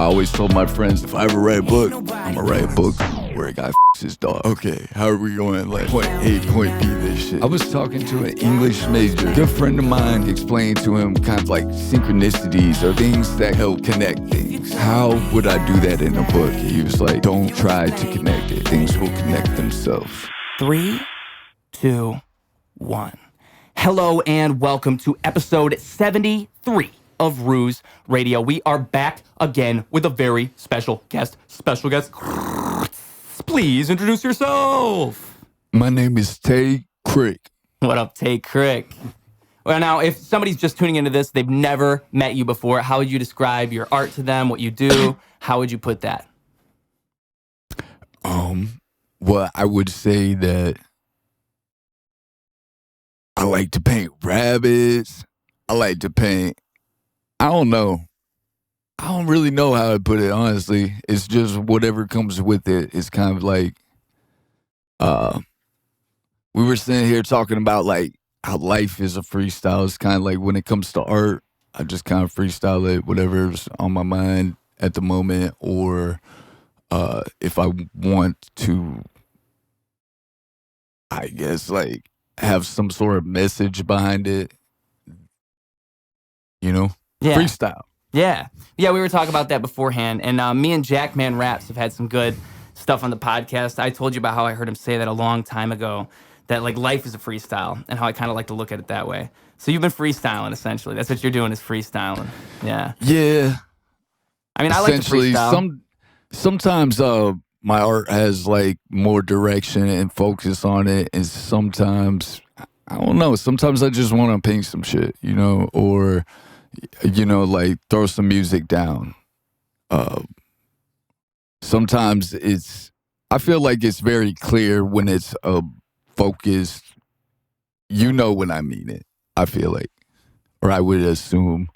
always told my friends, if I ever write a book, I'm gonna write a book where a guy f***s his dog. Okay, how are we going? Like, point A, point B, this shit. I was talking to an English major. Good friend of mine explained to him kind of like synchronicities or things that help connect things. How would I do that in a book? He was like, don't try to connect it. Things will connect themselves. 3, 2, 1. Hello and welcome to episode 73 of Ruse Radio. We are back again with a very special guest. Special guest, please introduce yourself. My name is Tay Krick. What up, Tay Krick? Well, now, if somebody's just tuning into this, they've never met you before, how would you describe your art to them, what you do? How would you put that? Well, I would say that I like to paint rabbits. I like to paint, I don't know. I don't really know how to put it, honestly. It's just whatever comes with it. It's kind of like, we were sitting here talking about like how life is a freestyle. It's kind of like when it comes to art, I just kind of freestyle it, whatever's on my mind at the moment, or if I want to, I guess, like, have some sort of message behind it, you know? Yeah. Freestyle. Yeah, we were talking about that beforehand, and me and Jackman Raps have had some good stuff on the podcast. I told you about how I heard him say that a long time ago, that like life is a freestyle, and how I kind of like to look at it that way. So you've been freestyling, essentially. That's what you're doing, is freestyling. Yeah. Yeah. I mean, I like to freestyle. Sometimes my art has like more direction and focus on it, and sometimes, I don't know, sometimes I just want to paint some shit, you know, or, you know, like throw some music down. Sometimes I feel like it's very clear when it's a focused, you know when I mean it, I feel like, or I would assume.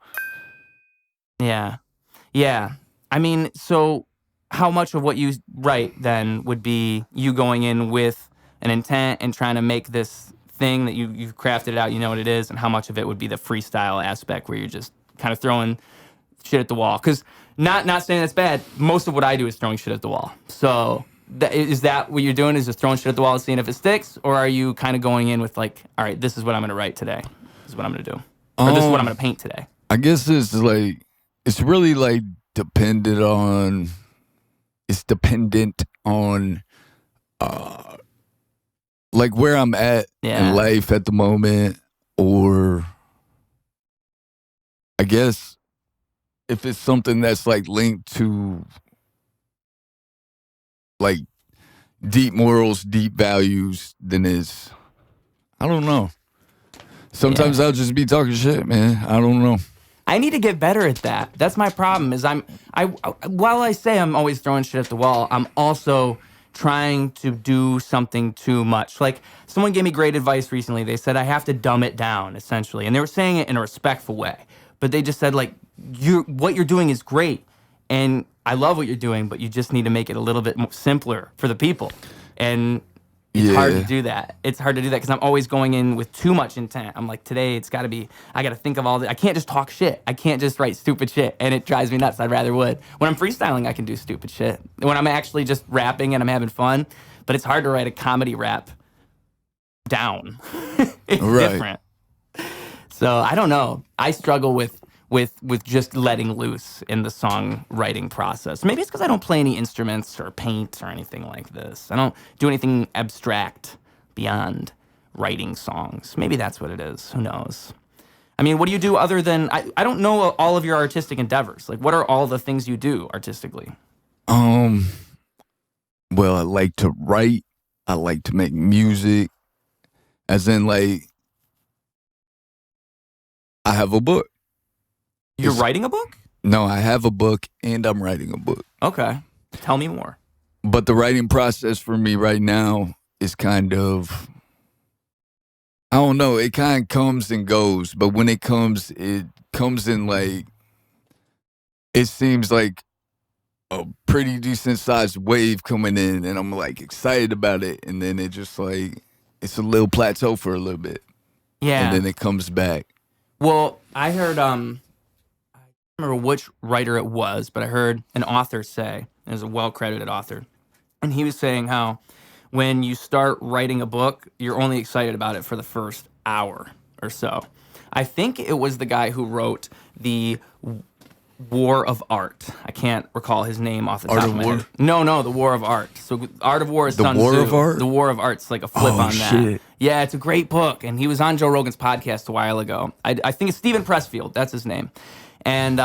Yeah. I mean, so how much of what you write then would be you going in with an intent and trying to make this thing that you've crafted it out, you know what it is, and how much of it would be the freestyle aspect where you're just kind of throwing shit at the wall? Because not saying that's bad, most of what I do is throwing shit at the wall. So is that what you're doing, is just throwing shit at the wall and seeing if it sticks? Or are you kind of going in with like, all right, this is what I'm going to write today. This is what I'm going to do. Or this is what I'm going to paint today. I guess it's really like dependent on like where I'm at in life at the moment, or I guess if it's something that's like linked to like deep morals, deep values, then I don't know. Sometimes I'll just be talking shit, man. I don't know. I need to get better at that. That's my problem, is while I say I'm always throwing shit at the wall, I'm also trying to do something too much. Like, someone gave me great advice recently. They said I have to dumb it down, essentially. And they were saying it in a respectful way. But they just said, like, what you're doing is great, and I love what you're doing, but you just need to make it a little bit more simpler for the people. And it's hard to do that. It's hard to do that because I'm always going in with too much intent. I'm like, today it's got to be, I got to think of all the, I can't just talk shit. I can't just write stupid shit, and it drives me nuts. I'd rather would. When I'm freestyling, I can do stupid shit. When I'm actually just rapping and I'm having fun, but it's hard to write a comedy rap down. It's different. So I don't know. I struggle with just letting loose in the songwriting process. Maybe it's because I don't play any instruments or paint or anything like this. I don't do anything abstract beyond writing songs. Maybe that's what it is. Who knows? I mean, what do you do other than... I don't know all of your artistic endeavors. Like, what are all the things you do artistically? Well, I like to write. I like to make music. As in, like, I have a book. You're writing a book? No, I have a book and I'm writing a book. Okay. Tell me more. But the writing process for me right now is kind of, I don't know, it kind of comes and goes. But when it comes in like, it seems like a pretty decent sized wave coming in, and I'm like excited about it. And then it just like, it's a little plateau for a little bit. Yeah. And then it comes back. Well, I heard, remember which writer it was, but I heard an author say, it was a well-credited author, and he was saying how when you start writing a book, you're only excited about it for the first hour or so. I think it was the guy who wrote the War of Art. I can't recall his name off the top of my head. No, the War of Art. So Art of War is Sun Tzu. The War of Art? The War of Art's like a flip on that. Shit. Yeah, it's a great book. And he was on Joe Rogan's podcast a while ago. I think it's Stephen Pressfield. That's his name. And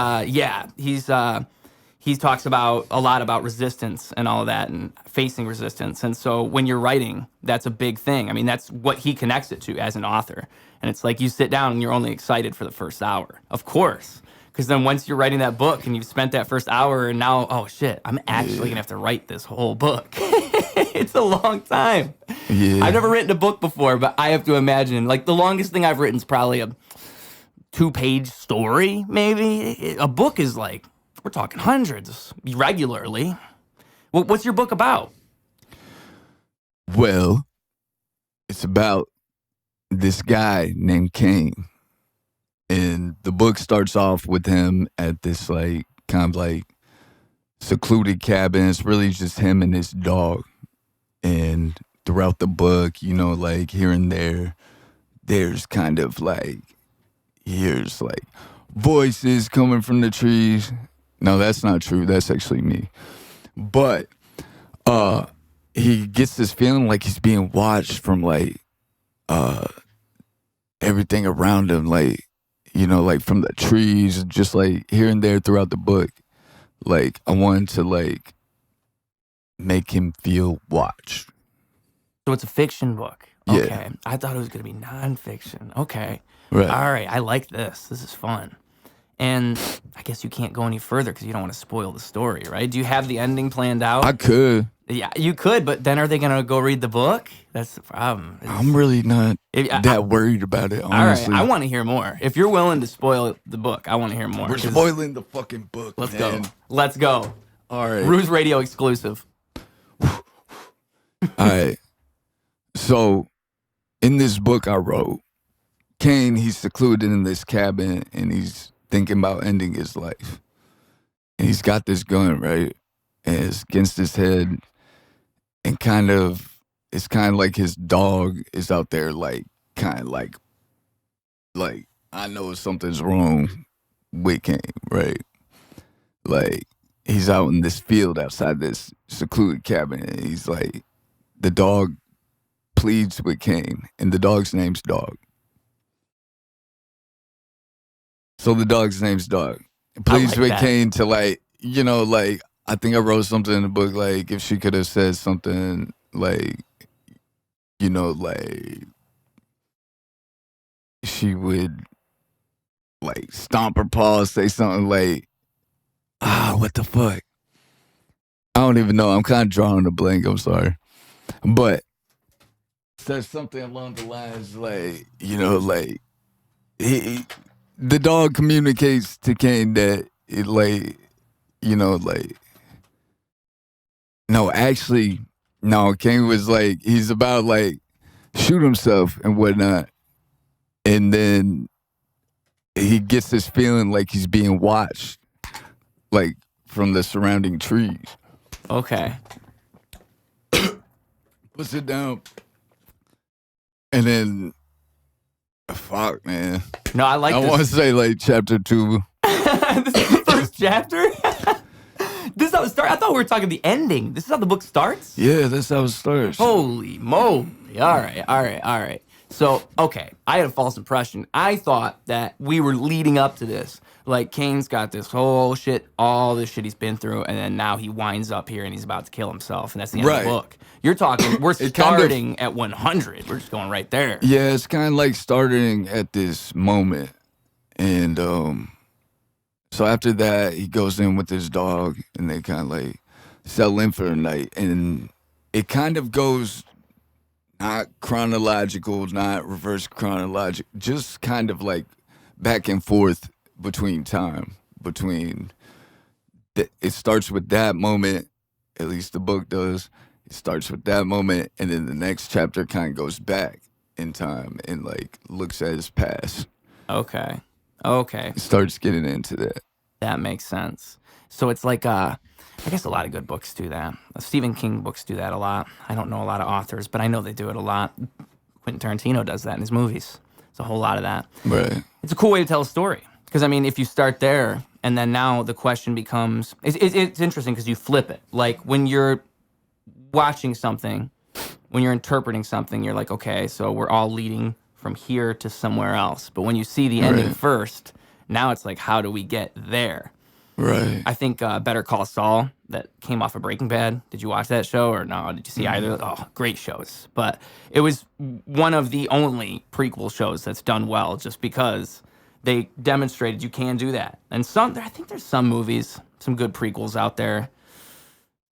he talks about a lot about resistance and all of that and facing resistance. And so when you're writing, that's a big thing. I mean, that's what he connects it to as an author. And it's like you sit down and you're only excited for the first hour. Of course. Because then once you're writing that book and you've spent that first hour and now, oh shit, I'm actually going to have to write this whole book. It's a long time. Yeah. I've never written a book before, but I have to imagine, like the longest thing I've written is probably a 2-page story, maybe. A book is like, we're talking hundreds regularly. What's your book about? Well, it's about this guy named Kane. And the book starts off with him at this like kind of like secluded cabin. It's really just him and his dog. And throughout the book, you know, like here and there, there's kind of like, here's like voices coming from the trees. No, that's not true. That's actually me. But he gets this feeling like he's being watched from like everything around him, like, you know, like from the trees, just like here and there throughout the book. Like I wanted to like make him feel watched. So it's a fiction book. Yeah. Okay. I thought it was going to be nonfiction. Okay. Right. All right. I like this. This is fun. And I guess you can't go any further because you don't want to spoil the story, right? Do you have the ending planned out? I could. Yeah, you could, but then are they going to go read the book? That's the problem. I'm really not that worried about it, honestly. All right, I want to hear more. If you're willing to spoil the book, I want to hear more. We're spoiling the fucking book, Let's man. go. Let's go. All right. Ruse Radio exclusive. All right. So, in this book I wrote, Kane, he's secluded in this cabin, and he's thinking about ending his life. And he's got this gun, right? And it's against his head. And it's kind of like his dog is out there, like, kind of like, I know something's wrong with Kane, right? Like, he's out in this field outside this secluded cabin, and he's like, the dog pleads with Kane, and the dog's name's Dog. So the dog's name's Dog. Pleads like with that. Kane to, like, you know, like, I think I wrote something in the book, like, if she could have said something, like, you know, like, she would, like, stomp her paws, say something like, what the fuck? I don't even know. I'm kind of drawing a blank. I'm sorry. But says something along the lines, like, you know, like, the dog communicates to Kane that it, like, you know, like, no, actually, no, Kane was like, he's about like shoot himself and whatnot. And then he gets this feeling like he's being watched, like from the surrounding trees. Okay. Puts it down. And then, fuck, man. No, I like I this. want to say like chapter 2. This is the first chapter? This is how it starts? I thought we were talking the ending. This is how the book starts? Yeah, that's how it starts. Holy moly. All right. So, okay, I had a false impression. I thought that we were leading up to this. Like, Kane's got this whole shit, all this shit he's been through, and then now he winds up here and he's about to kill himself, and that's the end of the book. You're talking, we're starting at 100. We're just going right there. Yeah, it's kind of like starting at this moment. And so after that, he goes in with his dog, and they kind of like settle in for the night. And it kind of goes not chronological, not reverse chronological, just kind of like back and forth between time. It starts with that moment, at least the book does. It starts with that moment, and then the next chapter kind of goes back in time and like looks at his past. Okay. It starts getting into that. That makes sense. So it's like, I guess a lot of good books do that. Stephen King books do that a lot. I don't know a lot of authors, but I know they do it a lot. Quentin Tarantino does that in his movies. It's a whole lot of that. Right. It's a cool way to tell a story. Because, I mean, if you start there, and then now the question becomes, it's interesting because you flip it. Like, when you're watching something, when you're interpreting something, you're like, okay, so we're all leading from here to somewhere else. But when you see the ending first, now it's like, how do we get there? Right. I think Better Call Saul, that came off of Breaking Bad. Did you watch that show or no? Did you see either? Oh, great shows. But it was one of the only prequel shows that's done well just because they demonstrated you can do that. And I think there's some movies, some good prequels out there.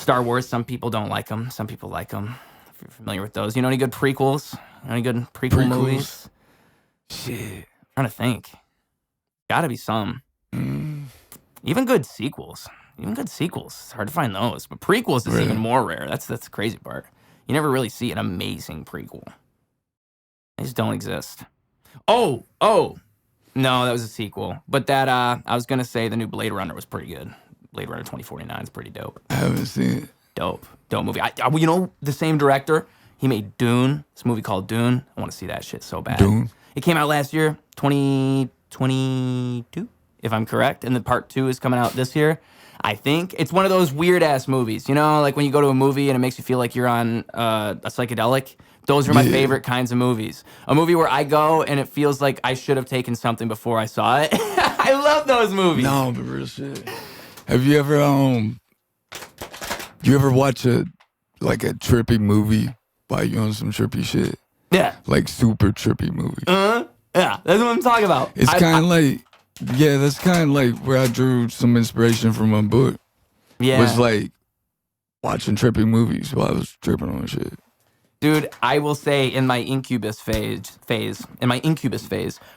Star Wars, some people don't like them. Some people like them. If you're familiar with those. You know any good prequels? Any good prequel movies? Shit. I'm trying to think. Gotta be some. Even good sequels. It's hard to find those. But prequels is even more rare. That's the crazy part. You never really see an amazing prequel. They just don't exist. Oh. No, that was a sequel. But that, I was going to say the new Blade Runner was pretty good. Blade Runner 2049 is pretty dope. I haven't seen it. Dope movie. You know, the same director, he made Dune. This movie called Dune. I want to see that shit so bad. Dune? It came out last year, 2022, if I'm correct. And the part 2 is coming out this year. I think it's one of those weird-ass movies. You know, like when you go to a movie and it makes you feel like you're on a psychedelic. Those are my favorite kinds of movies. A movie where I go and it feels like I should have taken something before I saw it. I love those movies. No, but real shit. Have you ever watch a trippy movie while you on some trippy shit? Yeah. Like super trippy movie. Yeah, that's what I'm talking about. It's kind of like, that's kind of like where I drew some inspiration from my book. Yeah. Was like watching trippy movies while I was tripping on shit. Dude, I will say in my incubus phase,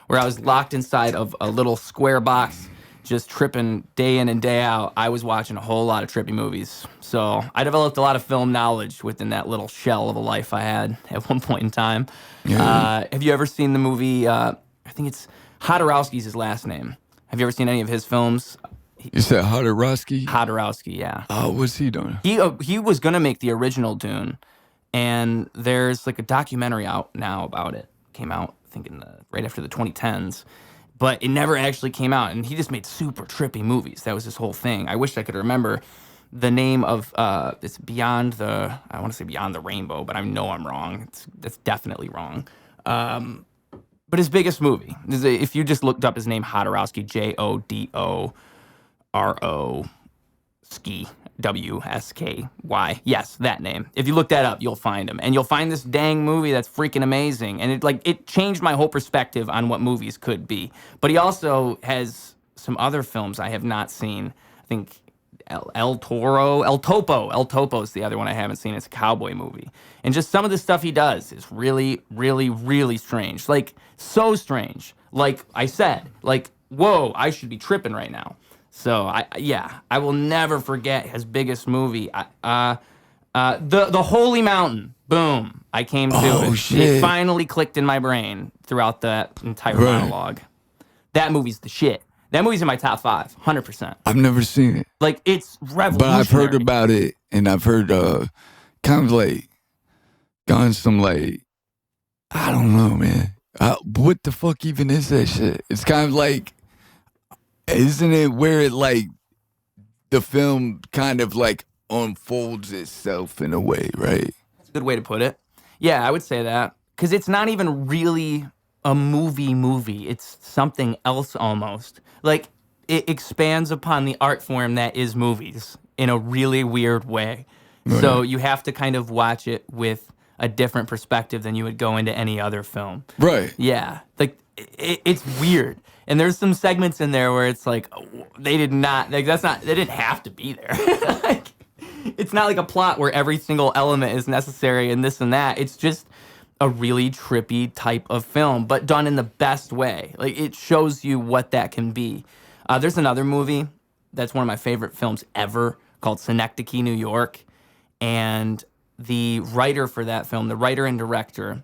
where I was locked inside of a little square box, just tripping day in and day out, I was watching a whole lot of trippy movies. So I developed a lot of film knowledge within that little shell of a life I had at one point in time. Yeah. Have you ever seen the movie, I think it's Jodorowsky's his last name. Have you ever seen any of his films? You said Jodorowsky? Jodorowsky, yeah. Oh, what's he doing? He was going to make the original Dune. And there's like a documentary out now about it. Came out, I think, right after the 2010s. But it never actually came out. And he just made super trippy movies. That was his whole thing. I wish I could remember the name of, it's I want to say Beyond the Rainbow, but I know I'm wrong. That's definitely wrong. But his biggest movie, if you just looked up his name, Jodorowsky, Jodoro, Ski. W-S-K-Y. Yes, that name. If you look that up, you'll find him. And you'll find this dang movie that's freaking amazing. And it changed my whole perspective on what movies could be. But he also has some other films I have not seen. I think El Topo is the other one I haven't seen. It's a cowboy movie. And just some of the stuff he does is really, really, really strange. Like, so strange. Like I said, like, whoa, I should be tripping right now. So I will never forget his biggest movie. The Holy Mountain. Boom! I came to it. Shit. It finally clicked in my brain throughout that entire monologue. That movie's the shit. That movie's in my top 5, 100%. I've never seen it. Like, it's revolutionary. But I've heard about it, and I've heard kind of like gone some like, I don't know, man. What the fuck even is that shit? It's kind of like. Isn't it where it like the film kind of like unfolds itself in a way, right? That's a good way to put it. Yeah, I would say that. Because it's not even really a movie. It's something else almost. Like, it expands upon the art form that is movies in a really weird way. Right. So you have to kind of watch it with a different perspective than you would go into any other film. Right. Yeah. Like, it's weird. And there's some segments in there where it's like, they didn't have to be there. Like, it's not like a plot where every single element is necessary and this and that. It's just a really trippy type of film, but done in the best way. Like, it shows you what that can be. There's another movie that's one of my favorite films ever called Synecdoche, New York. And the writer for that film, the writer and director,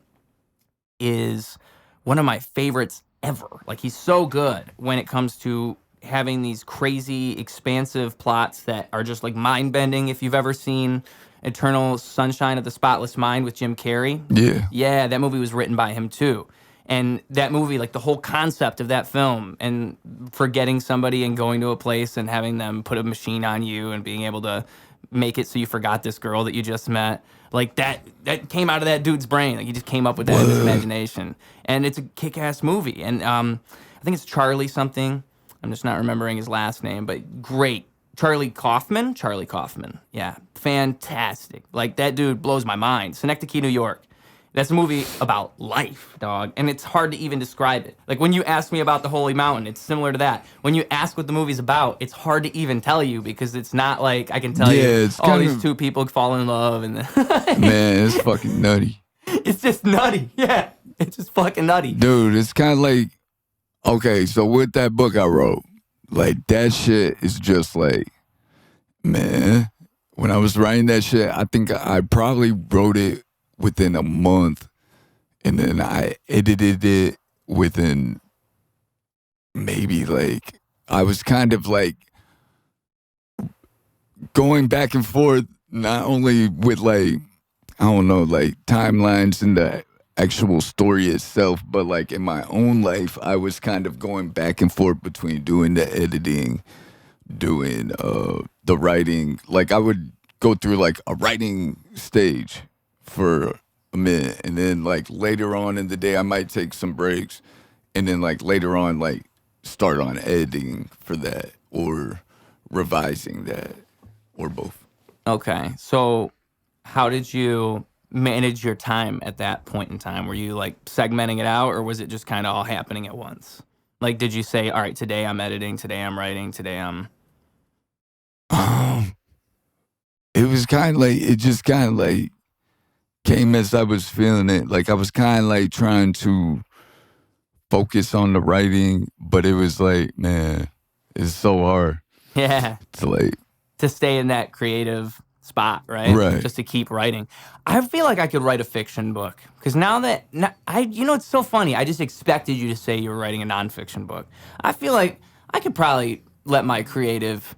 is one of my favorites ever. Like, he's so good when it comes to having these crazy, expansive plots that are just like mind bending. If you've ever seen Eternal Sunshine of the Spotless Mind with Jim Carrey, Yeah. yeah, that movie was written by him too. And that movie, like the whole concept of that film and forgetting somebody and going to a place and having them put a machine on you and being able to make it so you forgot this girl that you just met, like that came out of that dude's brain. Like he just came up with that in his imagination. And it's a kick-ass movie. And I think it's Charlie something. I'm just not remembering his last name, but great. Charlie Kaufman? Charlie Kaufman. Yeah, fantastic. Like that dude blows my mind. Synecdoche, New York. That's a movie about life, dog. And it's hard to even describe it. Like when you ask me about the Holy Mountain, it's similar to that. When you ask what the movie's about, it's hard to even tell you because it's not like I can tell you, it's oh, these two people fall in love and man, it's fucking nutty. It's just nutty. Yeah. It's just fucking nutty. Dude, it's kind of like, okay, so with that book I wrote, like that shit is just like, man, when I was writing that shit, I think I probably wrote it within a month, and then I edited it within maybe like, I was kind of like going back and forth, not only with like, I don't know, like timelines and the actual story itself, but like in my own life, I was kind of going back and forth between doing the editing, doing the writing. Like I would go through like a writing stage for a minute, and then like later on in the day I might take some breaks, and then like later on like start on editing for that or revising that or both. Okay. So how did you manage your time at that point in time? Were you like segmenting it out, or was it just kind of all happening at once? Like, did you say, all right, today I'm editing, today I'm writing, today I'm... It was kind of like, it just kind of like came as I was feeling it. Like I was kind of like trying to focus on the writing, but it was like, man, it's so hard. Yeah. To like, to stay in that creative spot, right? Right. Just to keep writing. I feel like I could write a fiction book because it's so funny. I just expected you to say you were writing a nonfiction book. I feel like I could probably let my creative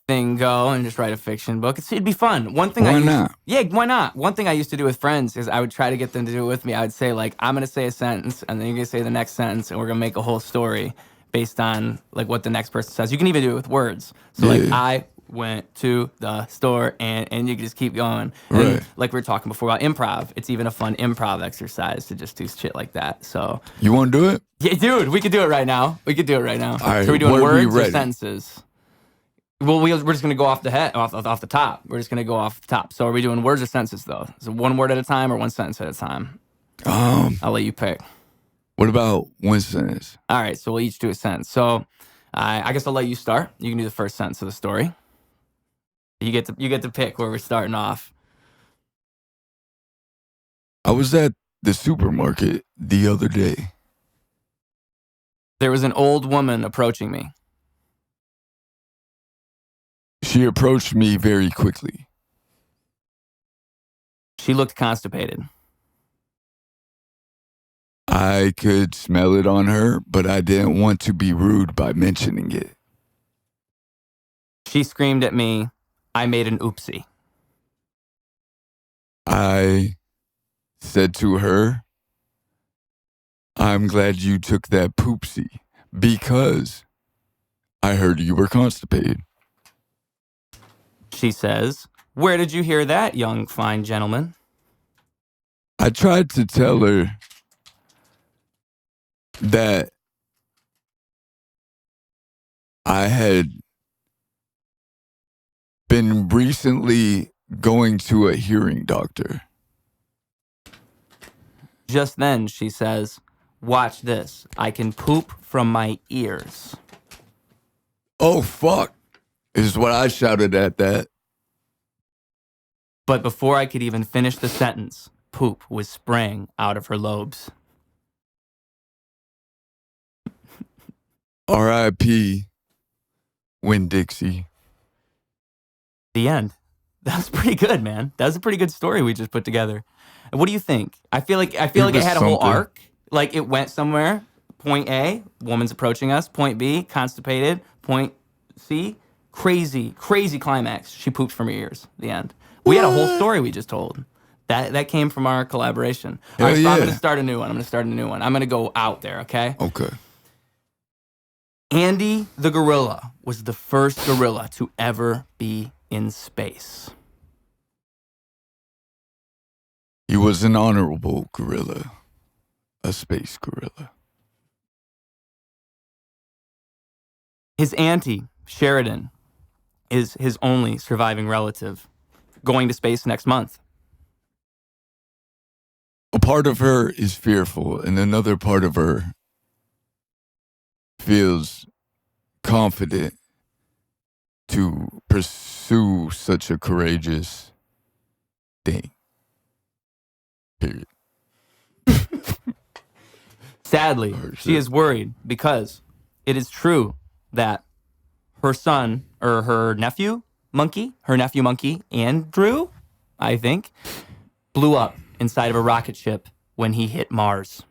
thing go and just write a fiction book. It'd be fun. One thing why not? Yeah, why not? One thing I used to do with friends is I would try to get them to do it with me. I would say like, I'm gonna say a sentence and then you're gonna say the next sentence and we're gonna make a whole story based on like what the next person says. You can even do it with words. So like I went to the store and you can just keep going. And right. Like we were talking before about improv, it's even a fun improv exercise to just do shit like that. So you want to do it? Yeah, dude, we could do it right now. All right, so we're doing words or sentences? Well, we're just gonna go off the top. We're just gonna go off the top. So are we doing words or sentences though? Is it one word at a time or one sentence at a time? I'll let you pick. What about one sentence? All right, so we'll each do a sentence. So I guess I'll let you start. You can do the first sentence of the story. You get to pick where we're starting off. I was at the supermarket the other day. There was an old woman approaching me. She approached me very quickly. She looked constipated. I could smell it on her, but I didn't want to be rude by mentioning it. She screamed at me, I made an oopsie. I said to her, I'm glad you took that poopsie because I heard you were constipated. She says, where did you hear that, young fine gentleman? I tried to tell her that I had been recently going to a hearing doctor. Just then, she says, watch this. I can poop from my ears. Oh, fuck, is what I shouted at that. But before I could even finish the sentence, poop was spraying out of her lobes. R.I.P. Winn-Dixie. The end. That was pretty good, man. That was a pretty good story we just put together. What do you think? I feel like it had a whole arc. Like it went somewhere, Point A, woman's approaching us. Point B, constipated. Point C, crazy climax. She poops from her ears. The end. We had a whole story we just told. That came from our collaboration. All right, so I'm going to start a new one. I'm going to go out there, okay? Okay. Andy the gorilla was the first gorilla to ever be in space. He was an honorable gorilla. A space gorilla. His auntie, Sheridan, is his only surviving relative, going to space next month. A part of her is fearful, and another part of her feels confident to pursue such a courageous thing. Period. Sadly, she is worried because it is true that her son, or her nephew monkey, Andrew, I think, blew up inside of a rocket ship when he hit Mars.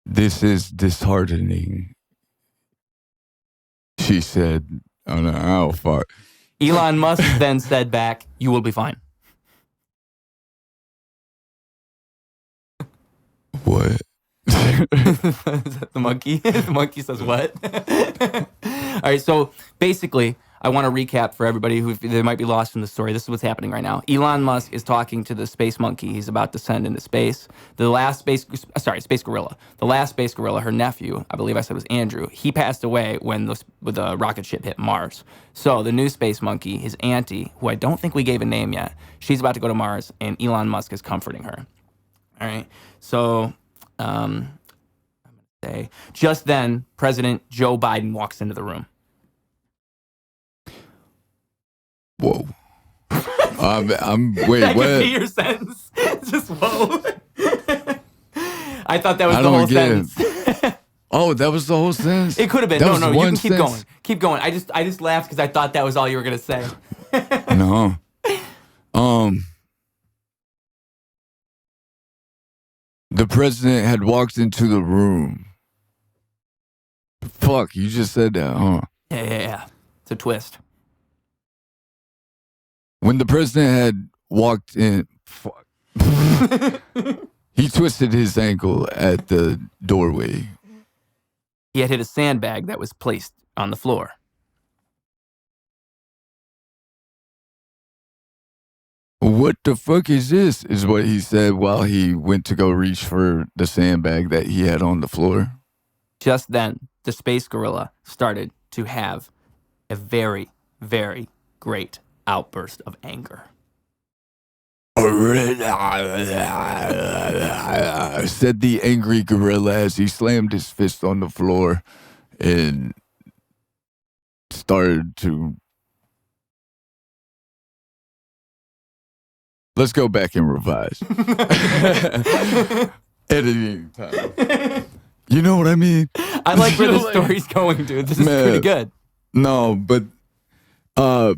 This is disheartening, she said on an alpha. Elon Musk then said back, "You will be fine." What? The monkey? The monkey says what? All right, so basically, I want to recap for everybody who they might be lost in the story. This is what's happening right now. Elon Musk is talking to the space monkey. He's about to send into space. Space gorilla. The last space gorilla, her nephew, I believe I said was Andrew, he passed away when the rocket ship hit Mars. So the new space monkey, his auntie, who I don't think we gave a name yet, she's about to go to Mars, and Elon Musk is comforting her. All right, so I'm going to say, just then, President Joe Biden walks into the room. Whoa. Wait, that what? could be your sentence. Just whoa. I thought that was the whole sentence. Oh, that was the whole sentence? It could have been. That No, you can keep sentence? going. Keep going. I just laughed because I thought that was all you were going to say. No. The president had walked into the room. Fuck, you just said that, huh? Yeah. It's a twist. When the president had walked in, fuck. He twisted his ankle at the doorway. He had hit a sandbag that was placed on the floor. What the fuck is this? Is what he said while he went to go reach for the sandbag that he had on the floor. Just then, the space gorilla started to have a very, very great outburst of anger. Said the angry gorilla as he slammed his fist on the floor and started to... Let's go back and revise. Editing time. You know what I mean? I like where the story's going, dude. This is pretty good. No, but... all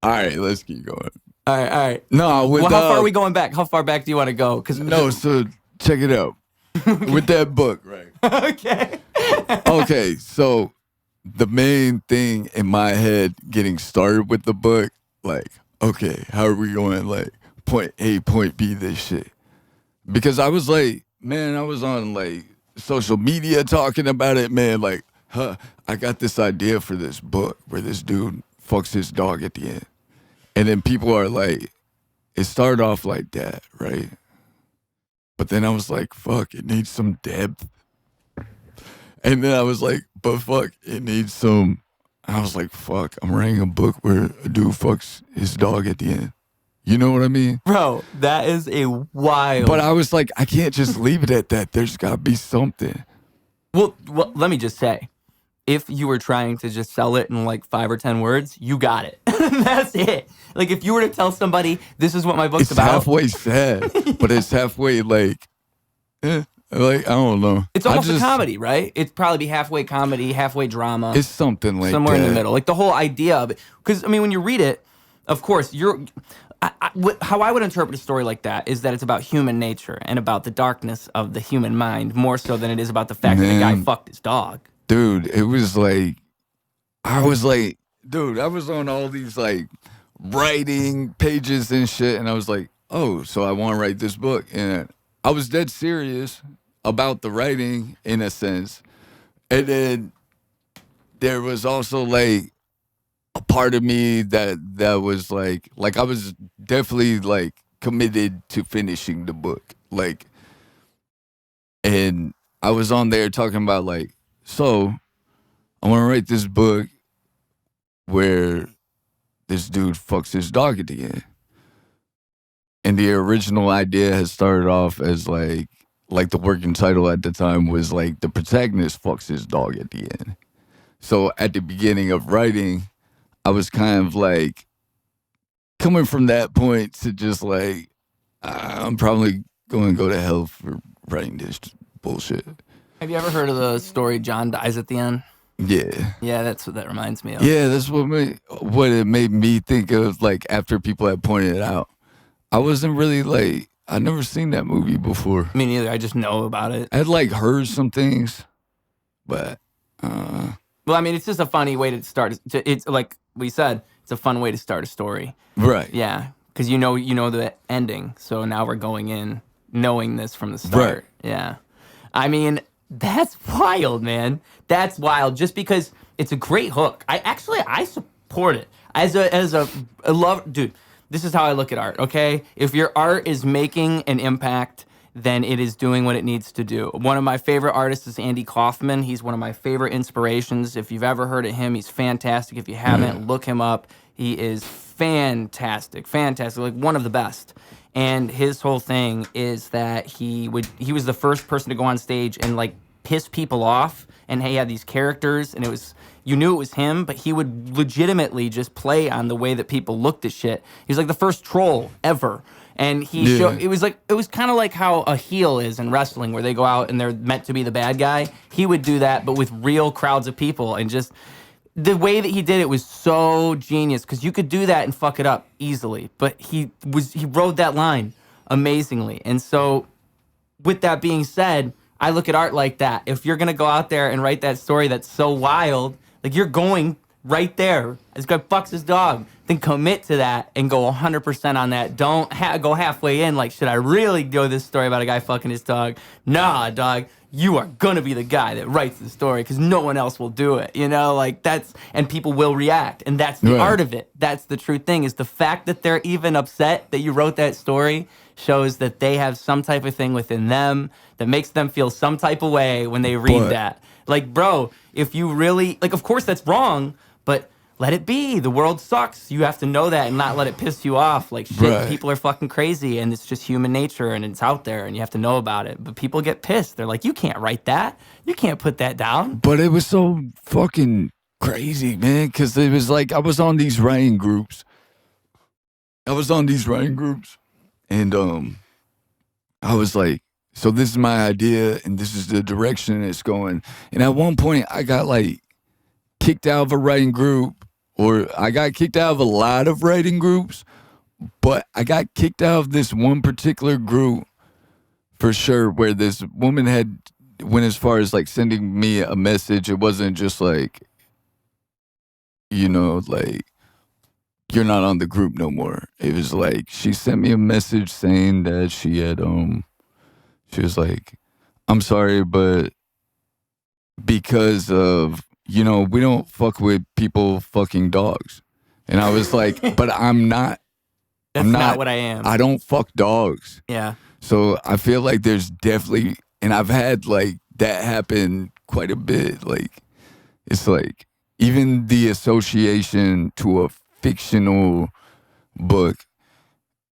right, let's keep going. All right. No, how far are we going back? How far back do you want to go? So check it out. With that book, right? Okay, so the main thing in my head getting started with the book, like, okay, how are we going, like, point A, point B, this shit? Because I was like, man, I was on, like, social media talking about it, man, like, I got this idea for this book where this dude fucks his dog at the end. And then people are like, it started off like that, right? But then I was like, fuck, it needs some depth. And then I was like, but fuck, it needs some... I was like, fuck, I'm writing a book where a dude fucks his dog at the end. You know what I mean? Bro, that is a wild... But I was like, I can't just leave it at that. There's got to be something. Well, let me just say, if you were trying to just sell it in like 5 or 10 words, you got it. That's it. Like, if you were to tell somebody, this is what my book's about. It's halfway sad, but it's halfway like, like, I don't know. It's almost a comedy, right? It'd probably be halfway comedy, halfway drama. It's something like somewhere that. in the middle. Like the whole idea of it. Because, I mean, when you read it, of course, how I would interpret a story like that is that it's about human nature and about the darkness of the human mind more so than it is about the fact that a guy Man, fucked his dog. dude, it was like, I was like, dude, I was on all these like writing pages and shit, and I was like, oh, so I want to write this book. And I was dead serious about the writing in a sense. And then there was also like a part of me that was like I was definitely like committed to finishing the book. Like, and I was on there talking about like, so I want to write this book where this dude fucks his dog at the end. And the original idea has started off as like the working title at the time was like the protagonist fucks his dog at the end. So at the beginning of writing, I was kind of like coming from that point to just like I'm probably going to go to hell for writing this bullshit. Have you ever heard of the story John dies at the end? Yeah. Yeah, that's what that reminds me of. Yeah, that's what it made me think of like after people had pointed it out. I wasn't really like I'd never seen that movie before. Me neither. I just know about it. I had like heard some things, but Well, I mean, it's just a funny way to start. It's like we said, it's a fun way to start a story. right. Yeah, because you know the ending. So now we're going in knowing this from the start. Right. Yeah, I mean that's wild, man. That's wild. Just because it's a great hook. I support it as a love, dude. This is how I look at art. Okay, if your art is making an impact, then it is doing what it needs to do. One of my favorite artists is Andy Kaufman. He's one of my favorite inspirations. If you've ever heard of him, he's fantastic. If you haven't, look him up. He is fantastic, like one of the best. And his whole thing is that he was the first person to go on stage and like piss people off. And he had these characters, and you knew it was him, but he would legitimately just play on the way that people looked at shit. He was like the first troll ever. And it was kind of like how a heel is in wrestling, where they go out and they're meant to be the bad guy. He would do that, but with real crowds of people, and just the way that he did it was so genius, because you could do that and fuck it up easily, but he rode that line amazingly. And so, with that being said, I look at art like that. If you're gonna go out there and write that story that's so wild, like you're going right there. This guy fucks his dog. Then commit to that and go 100% on that. Don't go halfway in like, should I really go this story about a guy fucking his dog? Nah, dog. You are going to be the guy that writes the story because no one else will do it. You know, like and people will react. And that's the art of it. That's the true thing, is the fact that they're even upset that you wrote that story shows that they have some type of thing within them that makes them feel some type of way when they read that. Like, bro, if you really, like, of course that's wrong, but let it be. The world sucks. You have to know that and not let it piss you off. Like, shit, Right. people are fucking crazy, and it's just human nature, and it's out there, and you have to know about it. But people get pissed. They're like, you can't write that. You can't put that down. But it was so fucking crazy, man, because it was like I was on these writing groups. And I was like, so this is my idea, and this is the direction it's going. And at one point, I got like kicked out of a writing group, or I got kicked out of a lot of writing groups, but I got kicked out of this one particular group for sure, where this woman went as far as like sending me a message. It wasn't just like, you know, like, you're not on the group no more. It was like she sent me a message saying that she was like, I'm sorry, but because of, you know, we don't fuck with people fucking dogs. And I was like, but I'm not. That's not what I am. I don't fuck dogs. Yeah. So I feel like there's definitely, and I've had like that happen quite a bit. Like, it's like even the association to a fictional book,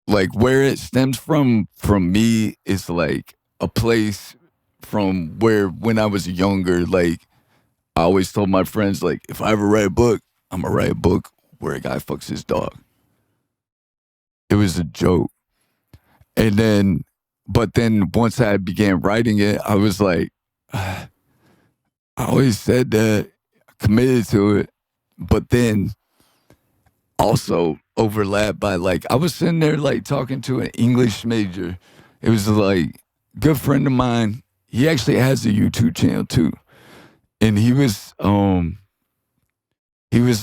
like where it stems from me is like a place from where when I was younger, like I always told my friends, like, if I ever write a book, I'm gonna write a book where a guy fucks his dog. It was a joke. But then once I began writing it, I was like, I always said that, committed to it, but then also overlapped by like I was sitting there like talking to an English major. It was like good friend of mine. He actually has a YouTube channel too, and he was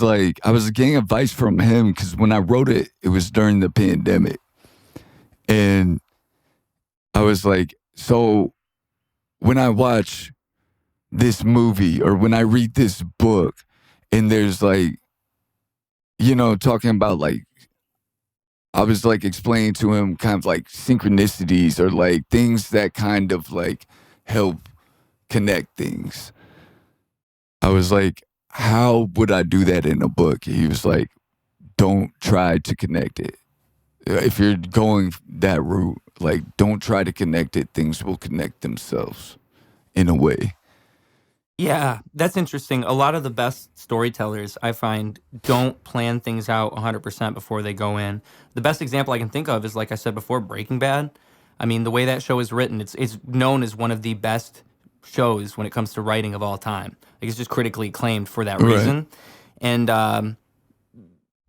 like I was getting advice from him because when I wrote it, it was during the pandemic, and I was like, so when I watch this movie or when I read this book, and there's like talking about like I was like explaining to him kind of like synchronicities or like things that kind of like help connect things. I was like, how would I do that in a book? He was like, don't try to connect it. If you're going that route, like don't try to connect it. Things will connect themselves in a way. Yeah, that's interesting. A lot of the best storytellers, I find, don't plan things out 100% before they go in. The best example I can think of is, like I said before, Breaking Bad. I mean, the way that show is written, it's known as one of the best shows when it comes to writing of all time. Like, it's just critically acclaimed for that reason. And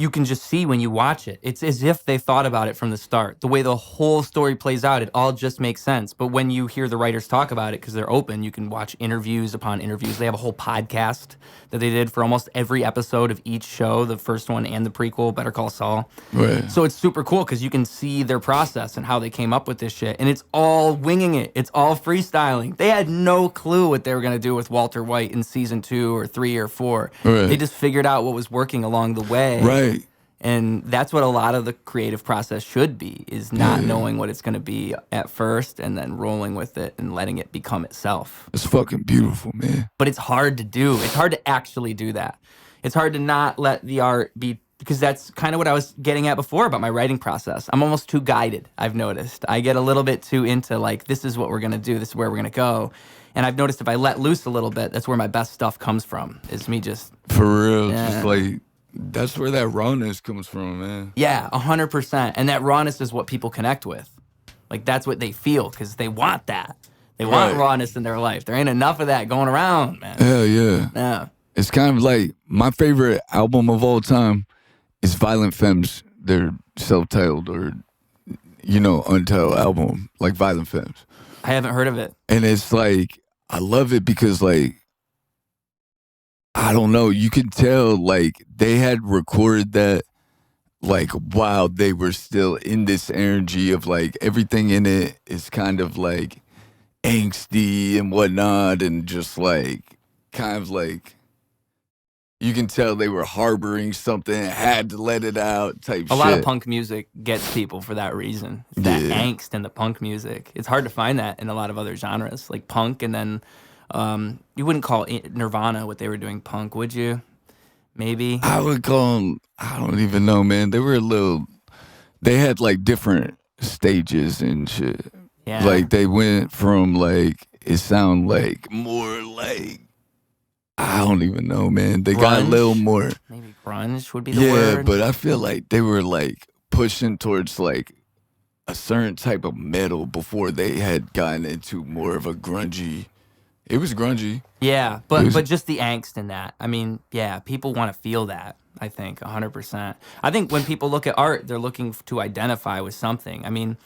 you can just see when you watch it. It's as if they thought about it from the start. The way the whole story plays out, it all just makes sense. But when you hear the writers talk about it, because they're open, you can watch interviews upon interviews. They have a whole podcast that they did for almost every episode of each show, the first one and the prequel, Better Call Saul. Right. So it's super cool because you can see their process and how they came up with this shit. And it's all winging it. It's all freestyling. They had no clue what they were going to do with Walter White in season 2 or 3 or 4. Right. They just figured out what was working along the way. Right. And that's what a lot of the creative process should be, is not knowing what it's going to be at first and then rolling with it and letting it become itself. It's fucking beautiful, man. But it's hard to do. It's hard to actually do that. It's hard to not let the art be, because that's kind of what I was getting at before about my writing process. I'm almost too guided, I've noticed. I get a little bit too into like, this is what we're going to do, this is where we're going to go. And I've noticed if I let loose a little bit, that's where my best stuff comes from, is me just... For real, just like... That's where that rawness comes from, man. Yeah, 100%. And that rawness is what people connect with. Like, that's what they feel, because they want that. They want rawness in their life. There ain't enough of that going around, man. Hell yeah. Yeah. It's kind of like, my favorite album of all time is Violent Femmes. Their self-titled or, untitled album, like Violent Femmes. I haven't heard of it. And it's like, I love it because, like, I don't know. You can tell, like, they had recorded that, like, while they were still in this energy of, like, everything in it is kind of, like, angsty and whatnot, and just, like, kind of, like, you can tell they were harboring something and had to let it out type shit. A lot of punk music gets people for that reason. It's that angst in the punk music. It's hard to find that in a lot of other genres, like punk, and then... you wouldn't call Nirvana what they were doing punk, would you? Maybe. I would call them, I don't even know, man. They had like different stages and shit. Yeah. Like they went from like, it sound like more like, I don't even know, man. They got a little more. Maybe grunge would be the word. Yeah, but I feel like they were like pushing towards like a certain type of metal before they had gotten into more of a grungy. It was grungy. Yeah, but just the angst in that. I mean, yeah, people want to feel that, I think, 100%. I think when people look at art, they're looking to identify with something. I mean,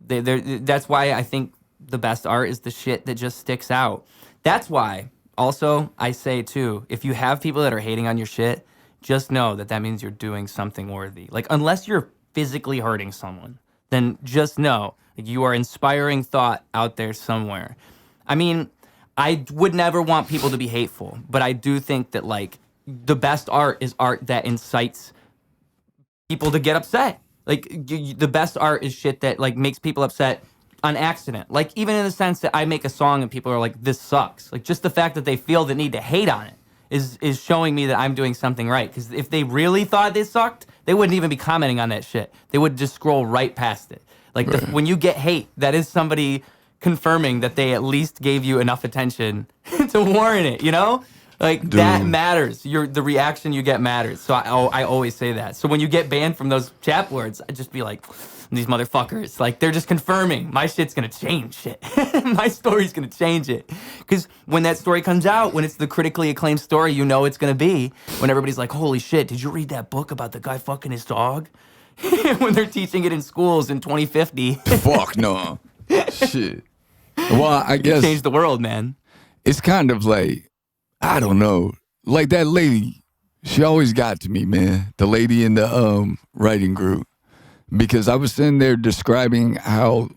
that's why I think the best art is the shit that just sticks out. That's why, also, I say, too, if you have people that are hating on your shit, just know that that means you're doing something worthy. Like, unless you're physically hurting someone, then just know like, you are inspiring thought out there somewhere. I mean... I would never want people to be hateful, but I do think that, like, the best art is art that incites people to get upset. Like, the best art is shit that, like, makes people upset on accident. Like, even in the sense that I make a song and people are like, this sucks. Like, just the fact that they feel the need to hate on it is showing me that I'm doing something right. Because if they really thought this sucked, they wouldn't even be commenting on that shit. They would just scroll right past it. Like, when you get hate, that is somebody... confirming that they at least gave you enough attention to warrant it, you know? Like, Dude. that matters. The reaction you get matters. So I always say that. So when you get banned from those chat boards, I just be like, these motherfuckers, like, they're just confirming my shit's gonna change shit. My story's gonna change it. Because when that story comes out, when it's the critically acclaimed story you know it's gonna be, when everybody's like, holy shit, did you read that book about the guy fucking his dog? When they're teaching it in schools in 2050. Fuck no. Shit. Well, I guess Change the world, man. it's kind of like, I don't know. Like that lady, she always got to me, man. The lady in the writing group. Because I was sitting there describing how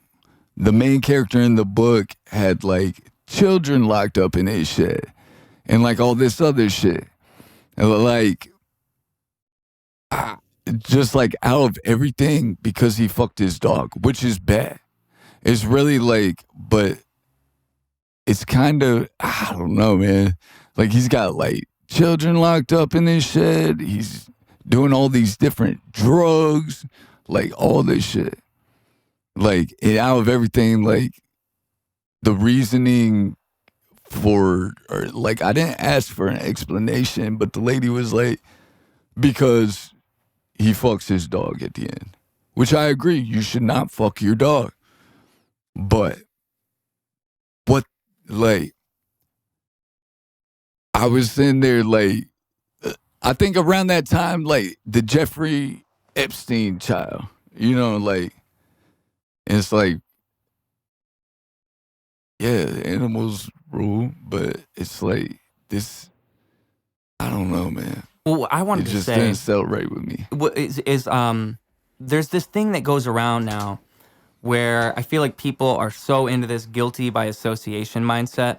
the main character in the book had like children locked up in his shed and like all this other shit. And like, just like out of everything because he fucked his dog, which is bad. It's really like, but it's kind of, I don't know, man. Like he's got like children locked up in his shed. He's doing all these different drugs, like all this shit. Like out of everything, like the reasoning for, or like I didn't ask for an explanation, but the lady was like, because he fucks his dog at the end. Which I agree, you should not fuck your dog. But what, like, I was in there, like, I think around that time, like, the Jeffrey Epstein child, you know, like, it's like, yeah, animals rule, but it's like, this, I don't know, man. Well, I wanted It to just say, didn't sell right with me. there's this thing that goes around now where I feel like people are so into this guilty by association mindset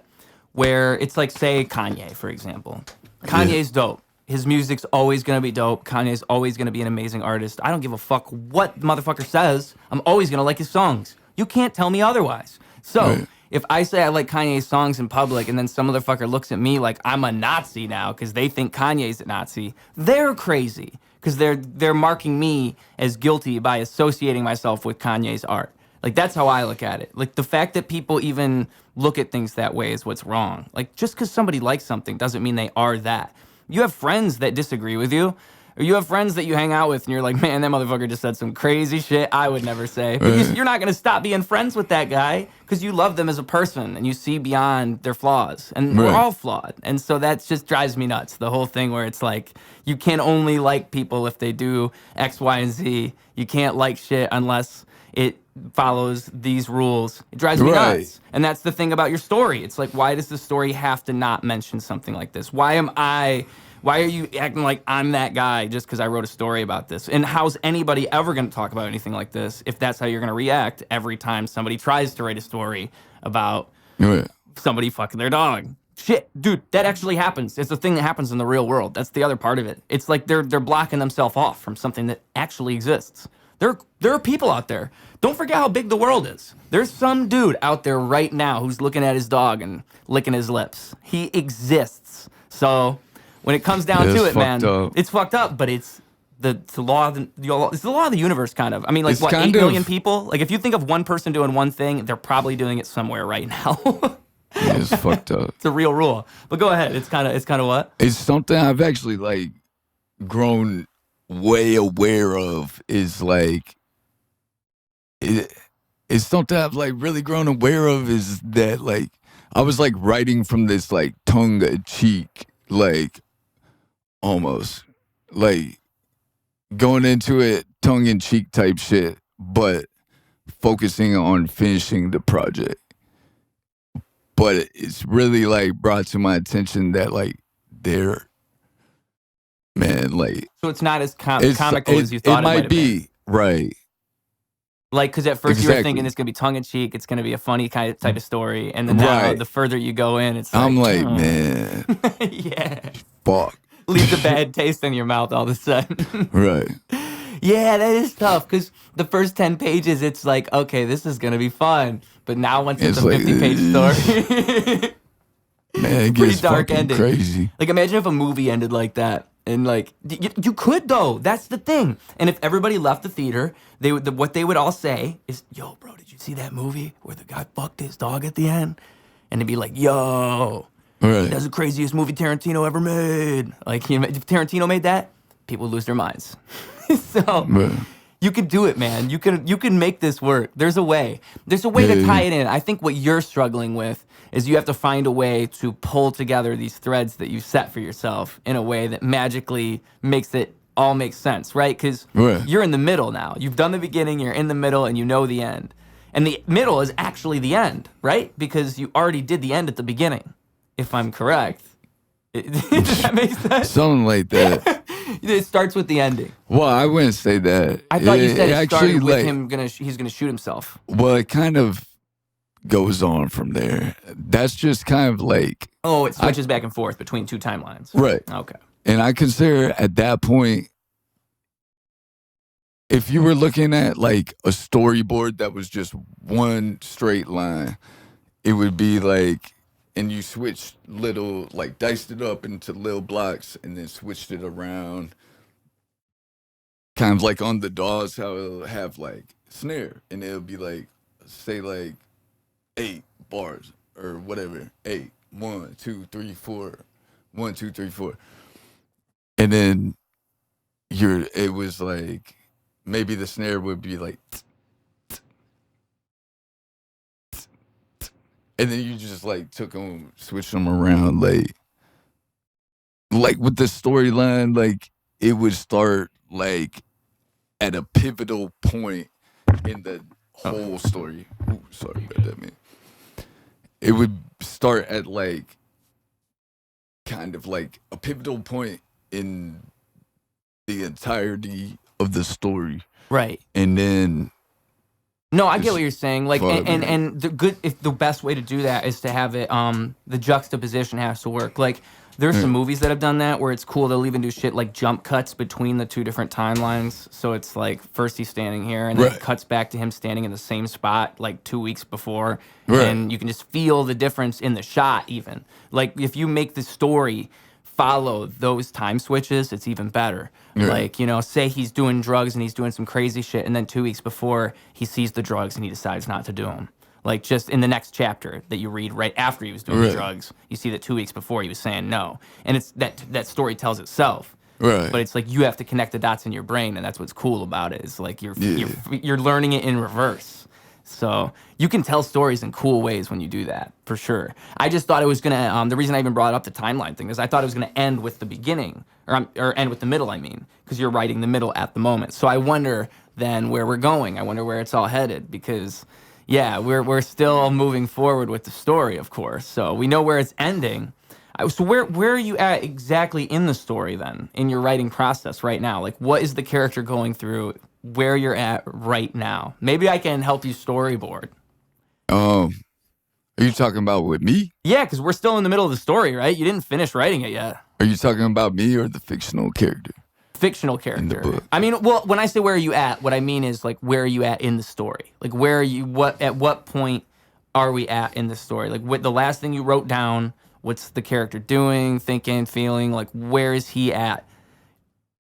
where it's like, say, Kanye, for example. Kanye's dope. His music's always going to be dope. Kanye's always going to be an amazing artist. I don't give a fuck what the motherfucker says. I'm always going to like his songs. You can't tell me otherwise. So if I say I like Kanye's songs in public and then some motherfucker looks at me like I'm a Nazi now because they think Kanye's a Nazi, they're crazy because they're marking me as guilty by associating myself with Kanye's art. Like, that's how I look at it. Like, the fact that people even look at things that way is what's wrong. Like, just because somebody likes something doesn't mean they are that. You have friends that disagree with you, or you have friends that you hang out with and you're like, man, that motherfucker just said some crazy shit I would never say. But you're not going to stop being friends with that guy because you love them as a person and you see beyond their flaws. And we're all flawed. And so that just drives me nuts. The whole thing where it's like, you can only like people if they do X, Y, and Z. You can't like shit unless it follows these rules. It drives me nuts. And that's the thing about your story. It's like, why does the story have to not mention something like this? Why are you acting like I'm that guy just because I wrote a story about this? And how's anybody ever going to talk about anything like this if that's how you're going to react every time somebody tries to write a story about somebody fucking their dog? Shit, dude, that actually happens. It's a thing that happens in the real world. That's the other part of it. It's like they're blocking themselves off from something that actually exists. There are people out there. Don't forget how big the world is. There's some dude out there right now who's looking at his dog and licking his lips. He exists. So when it comes down to it, man, it's fucked up. But it's the law of it's the law of the universe, kind of. I mean, like, what, 8 million people? Like, if you think of one person doing one thing, they're probably doing it somewhere right now. It's fucked up. It's a real rule. But go ahead. It's kind of what? It's something I've actually like grown way aware of. Is like it's something I've like really grown aware of is that like I was like writing from this like tongue-in-cheek, like almost like going into it tongue-in-cheek type shit, but focusing on finishing the project. But it's really like brought to my attention that like they're, man, like, so it's not as comical as you thought it might be. Right. Like, because at first you were thinking it's going to be tongue-in-cheek, it's going to be a funny kind of type of story, and then now the further you go in, it's like, I'm like, man. Yeah. Fuck. Leaves a bad taste in your mouth all of a sudden. Right. Yeah, that is tough, because the first 10 pages, it's like, okay, this is going to be fun. But now once it's a 50-page story, man, it pretty gets dark fucking ending. Crazy. Like, imagine if a movie ended like that. And like, you could though. That's the thing. And if everybody left the theater, what they would all say is, "Yo, bro, did you see that movie where the guy fucked his dog at the end?" And they'd be like, "Yo, Right. That's the craziest movie Tarantino ever made. Like, if Tarantino made that, people would lose their minds. So Right. you could do it, man. You can make this work. There's a way. There's a way to tie it in. I think what you're struggling with is you have to find a way to pull together these threads that you set for yourself in a way that magically makes it all make sense, right? Because you're in the middle now. You've done the beginning, you're in the middle, and you know the end. And the middle is actually the end, right? Because you already did the end at the beginning, if I'm correct. Does that make sense? Something like that. It starts with the ending. Well, I wouldn't say that. I thought you said it started with like, him he's gonna shoot himself. Well, it kind of goes on from there. That's just kind of like... Oh, it switches back and forth between two timelines. Right. Okay. And I consider at that point, if you were looking at like a storyboard that was just one straight line, it would be like, and you switched little, like diced it up into little blocks and then switched it around. Kind of like on the DAWs, how it'll have like snare and it'll be like, say like 8 bars or whatever. 8, 1, 2, 3, 4, 1, 2, 3, 4. And then it was like, maybe the snare would be like, and then you just like took them, switched them around, like with the storyline, like it would start like at a pivotal point in the whole story. Ooh, sorry about that, man. It would start at like kind of like a pivotal point in the entirety of the story, right? And then no, I get what you're saying. Like, and the best way to do that is to have it. The juxtaposition has to work. Like, there's some movies that have done that where it's cool. They'll even do shit like jump cuts between the two different timelines. So it's like first he's standing here, and then it cuts back to him standing in the same spot like 2 weeks before, and you can just feel the difference in the shot. Even like if you make the story follow those time switches, it's even better. Like, you know, say he's doing drugs and he's doing some crazy shit, and then 2 weeks before he sees the drugs and he decides not to do them. Like, just in the next chapter that you read right after he was doing the drugs, you see that 2 weeks before he was saying no. And it's that story tells itself. Right. But it's like you have to connect the dots in your brain, and that's what's cool about it. Is like you're learning it in reverse. So you can tell stories in cool ways when you do that, for sure. I just thought it was gonna. The reason I even brought up the timeline thing is I thought it was gonna end with the beginning, or end with the middle. I mean, because you're writing the middle at the moment. So I wonder then where we're going. I wonder where it's all headed because, yeah, we're still moving forward with the story, of course. So we know where it's ending. So where are you at exactly in the story then, in your writing process right now? Like, what is the character going through? Where you're at right now? Maybe I can help you storyboard. Are you talking about with me? Yeah, because we're still in the middle of the story, right? You didn't finish writing it yet. Are you talking about me or the fictional character? Fictional character. In the book. I mean, well, when I say where are you at, what I mean is like where are you at in the story? Like where are you? At what point are we at in the story? Like what the last thing you wrote down? What's the character doing, thinking, feeling? Like where is he at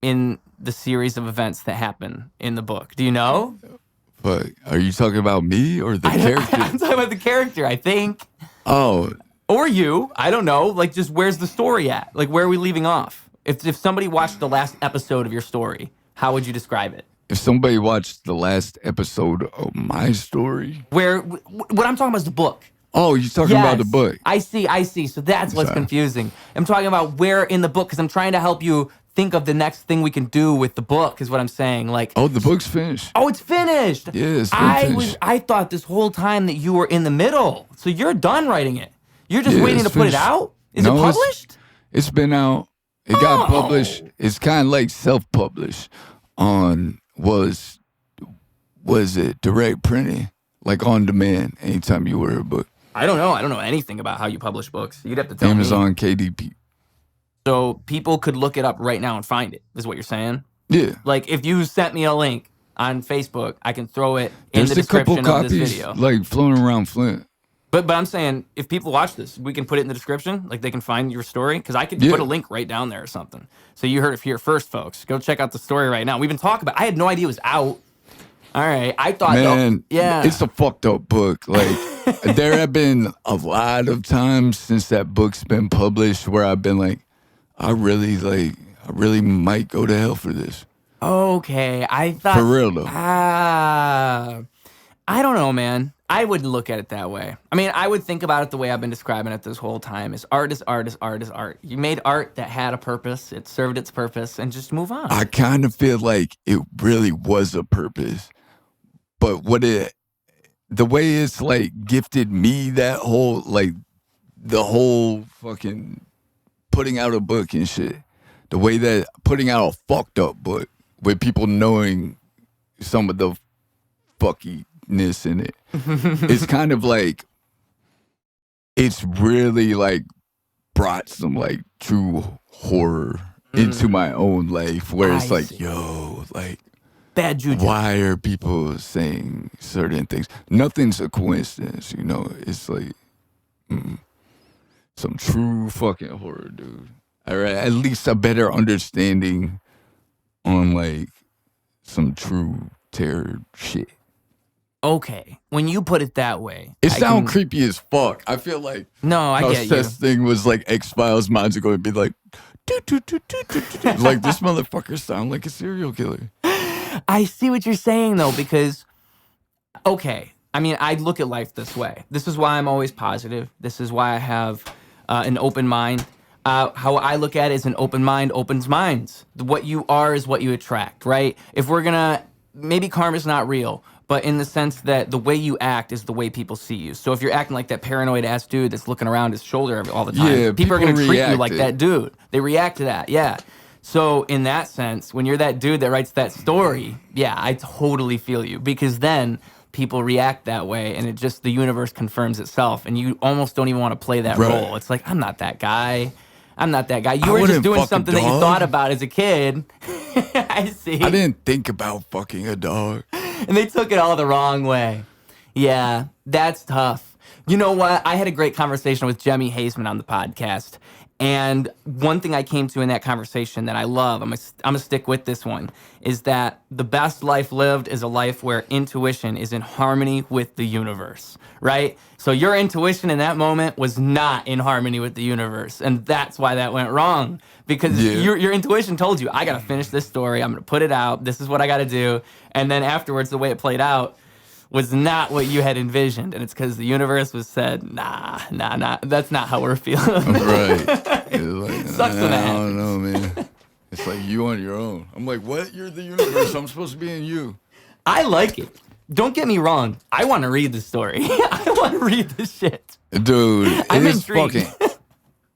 in the series of events that happen in the book? Do you know? But are you talking about me or the character? I'm talking about the character, I think. Oh. Or you. I don't know. Like, just where's the story at? Like, where are we leaving off? If somebody watched the last episode of your story, how would you describe it? If somebody watched the last episode of my story? What I'm talking about is the book. Oh, you're talking about the book. I see. So that's what's confusing. I'm talking about where in the book, because I'm trying to help you think of the next thing we can do with the book, is what I'm saying. Like, oh, the book's finished. Oh, it's finished. Yeah, it's finished. I thought this whole time that you were in the middle. So you're done writing it. You're just waiting to put it out? Is it published? It's been out. It got published. It's kind of like self-published on was it direct printing, like on demand anytime you order a book. I don't know. I don't know anything about how you publish books. You'd have to tell me. Amazon KDP. So people could look it up right now and find it, is what you're saying? Yeah. Like if you sent me a link on Facebook, I can throw it in the description of this video. Like floating around Flint. But I'm saying if people watch this, we can put it in the description. Like they can find your story because I could put a link right down there or something. So you heard it here first, folks. Go check out the story right now. We've been talking about. I had no idea it was out. All right. I thought though, Man, yeah. it's a fucked up book. Like, there have been a lot of times since that book's been published where I've been like, I really might go to hell for this. Okay. I For thought, real though. I don't know, man. I wouldn't look at it that way. I mean, I would think about it the way I've been describing it this whole time is art is art is art is art. You made art that had a purpose, it served its purpose, and just move on. I kind of feel like it really was a purpose. But the way it's like gifted me that whole, like, the whole fucking putting out a book and shit, the way that putting out a fucked up book with people knowing some of the fuckiness in it, it's kind of like, it's really like brought some like true horror into my own life where it's I like, see. yo, like, Bad juju. why are people saying certain things? Nothing's a coincidence, you know? It's like some true fucking horror, dude. All right, at least a better understanding on like some true terror shit. Okay. When you put it that way, It I sounds can- creepy as fuck. I feel like No, I how get you. Seth's thing was like X-Files magical and be like, like, this motherfucker sound like a serial killer. I see what you're saying though, because okay, I mean, I look at life this way. This is why I'm always positive. This is why I have an open mind. How I look at it is an open mind opens minds. What you are is what you attract, right? If we're gonna, maybe karma's not real, but in the sense that the way you act is the way people see you. So if you're acting like that paranoid ass dude that's looking around his shoulder all the time, Yeah, people are people gonna treat you react like it. that dude. They react to that, yeah. So in that sense, when you're that dude that writes that story, yeah, I totally feel you, because then people react that way and it just, the universe confirms itself and you almost don't even want to play that Right. role. It's like, I'm not that guy. I'm not that guy. You I were just wouldn't doing fuck a something that you dog. thought about as a kid. I see. I didn't think about fucking a dog. And they took it all the wrong way. Yeah, that's tough. You know what? I had a great conversation with Jemmy Hazeman on the podcast. And one thing I came to in that conversation that I love, I'm gonna stick with this one, is that the best life lived is a life where intuition is in harmony with the universe, right? So your intuition in that moment was not in harmony with the universe. And that's why that went wrong. Because Yeah. your intuition told you, I gotta finish this story, I'm gonna put it out, this is what I gotta do. And then afterwards, the way it played out was not what you had envisioned. And it's because the universe was said, nah, that's not how we're feeling. Right. It's like, Sucks when that I don't know, man. It's like you on your own. I'm like, what? You're the universe. I'm supposed to be in you. I like it. Don't get me wrong. I want to read the story. I want to read this shit. Dude, I'm it's intrigued. fucking,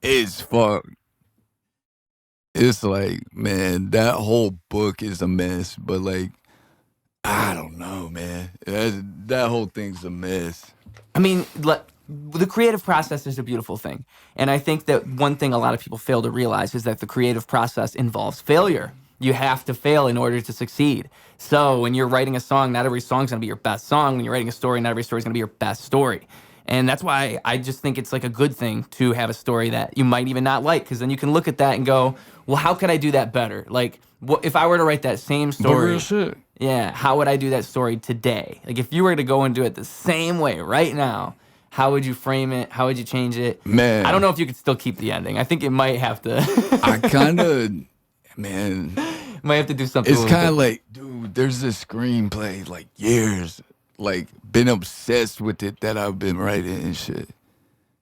it's fuck. It's like, man, that whole book is a mess, but like, I don't know, man. That whole thing's a mess. I mean, the creative process is a beautiful thing. And I think that one thing a lot of people fail to realize is that the creative process involves failure. You have to fail in order to succeed. So when you're writing a song, not every song's gonna be your best song. When you're writing a story, not every story's gonna be your best story. And that's why I just think it's like a good thing to have a story that you might even not like, because then you can look at that and go, well, how could I do that better? Like, if I were to write that same But story, real shit. yeah, how would I do that story today? Like, if you were to go and do it the same way right now, how would you frame it? How would you change it? Man. I don't know if you could still keep the ending. I think it might have to. I kind of, man, might have to do something. it's a little kind of bit. like, dude, there's this screenplay, like, years, like, been obsessed with it that I've been writing and shit.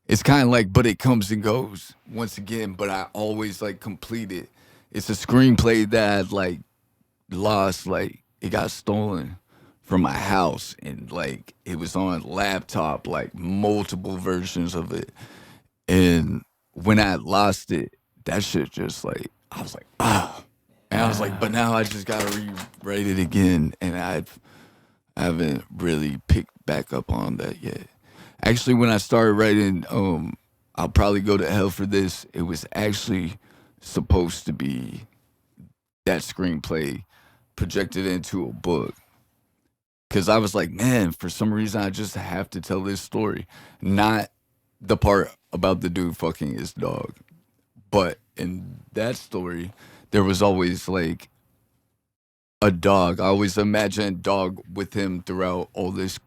It's kind of like, but it comes and goes once again, but I always, like, complete it. It's a screenplay that I'd, like, lost, like, it got stolen from my house, and, like, it was on laptop, like, multiple versions of it. And when I lost it, that shit just, like, I was like, ah. And I was like, but now I just gotta rewrite it again, and I haven't really picked back up on that yet. Actually, when I started writing, I'll probably go to hell for this. It was actually supposed to be that screenplay projected into a book. Because I was like, man, for some reason, I just have to tell this story. Not the part about the dude fucking his dog. But in that story, there was always like A dog. I always imagine a dog with him throughout all this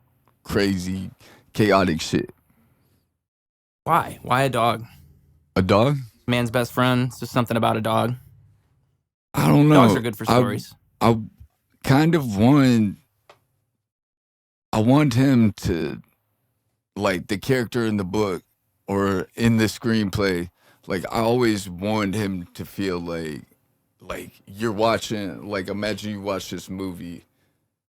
crazy, chaotic shit. Why? Why a dog? A dog? Man's best friend. It's just something about a dog. I don't Dogs know. are good for stories. I kind of want. I want him to, like, the character in the book or in the screenplay. Like, I always want him to feel like you're watching. Like, imagine you watch this movie.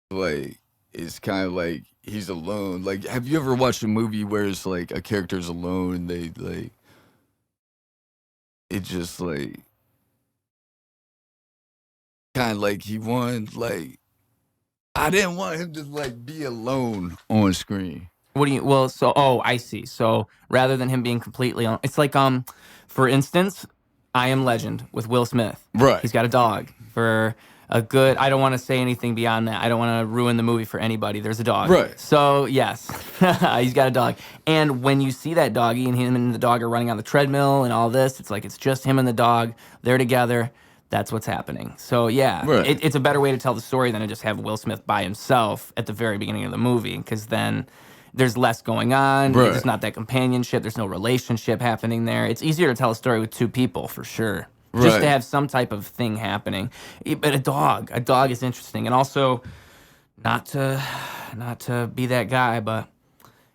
Like, it's kind of like he's alone. Like, have you ever watched a movie where it's like a character's alone? They like it just like kind of like he wanted like I didn't want him to like be alone on screen. What do you? Well, I see. So rather than him being completely on, it's like for instance, I Am Legend with Will Smith. Right. He's got a dog for a good. I don't want to say anything beyond that. I don't want to ruin the movie for anybody. There's a dog. Right. So yes, he's got a dog. And when you see that doggy and him and the dog are running on the treadmill and all this, it's like it's just him and the dog. They're together. That's what's happening. So yeah, Right. it's a better way to tell the story than to just have Will Smith by himself at the very beginning of the movie, because then there's less going on. Right. There's not that companionship. There's no relationship happening there. It's easier to tell a story with two people for sure. Just Right. to have some type of thing happening. But a dog is interesting, and also not to be that guy, but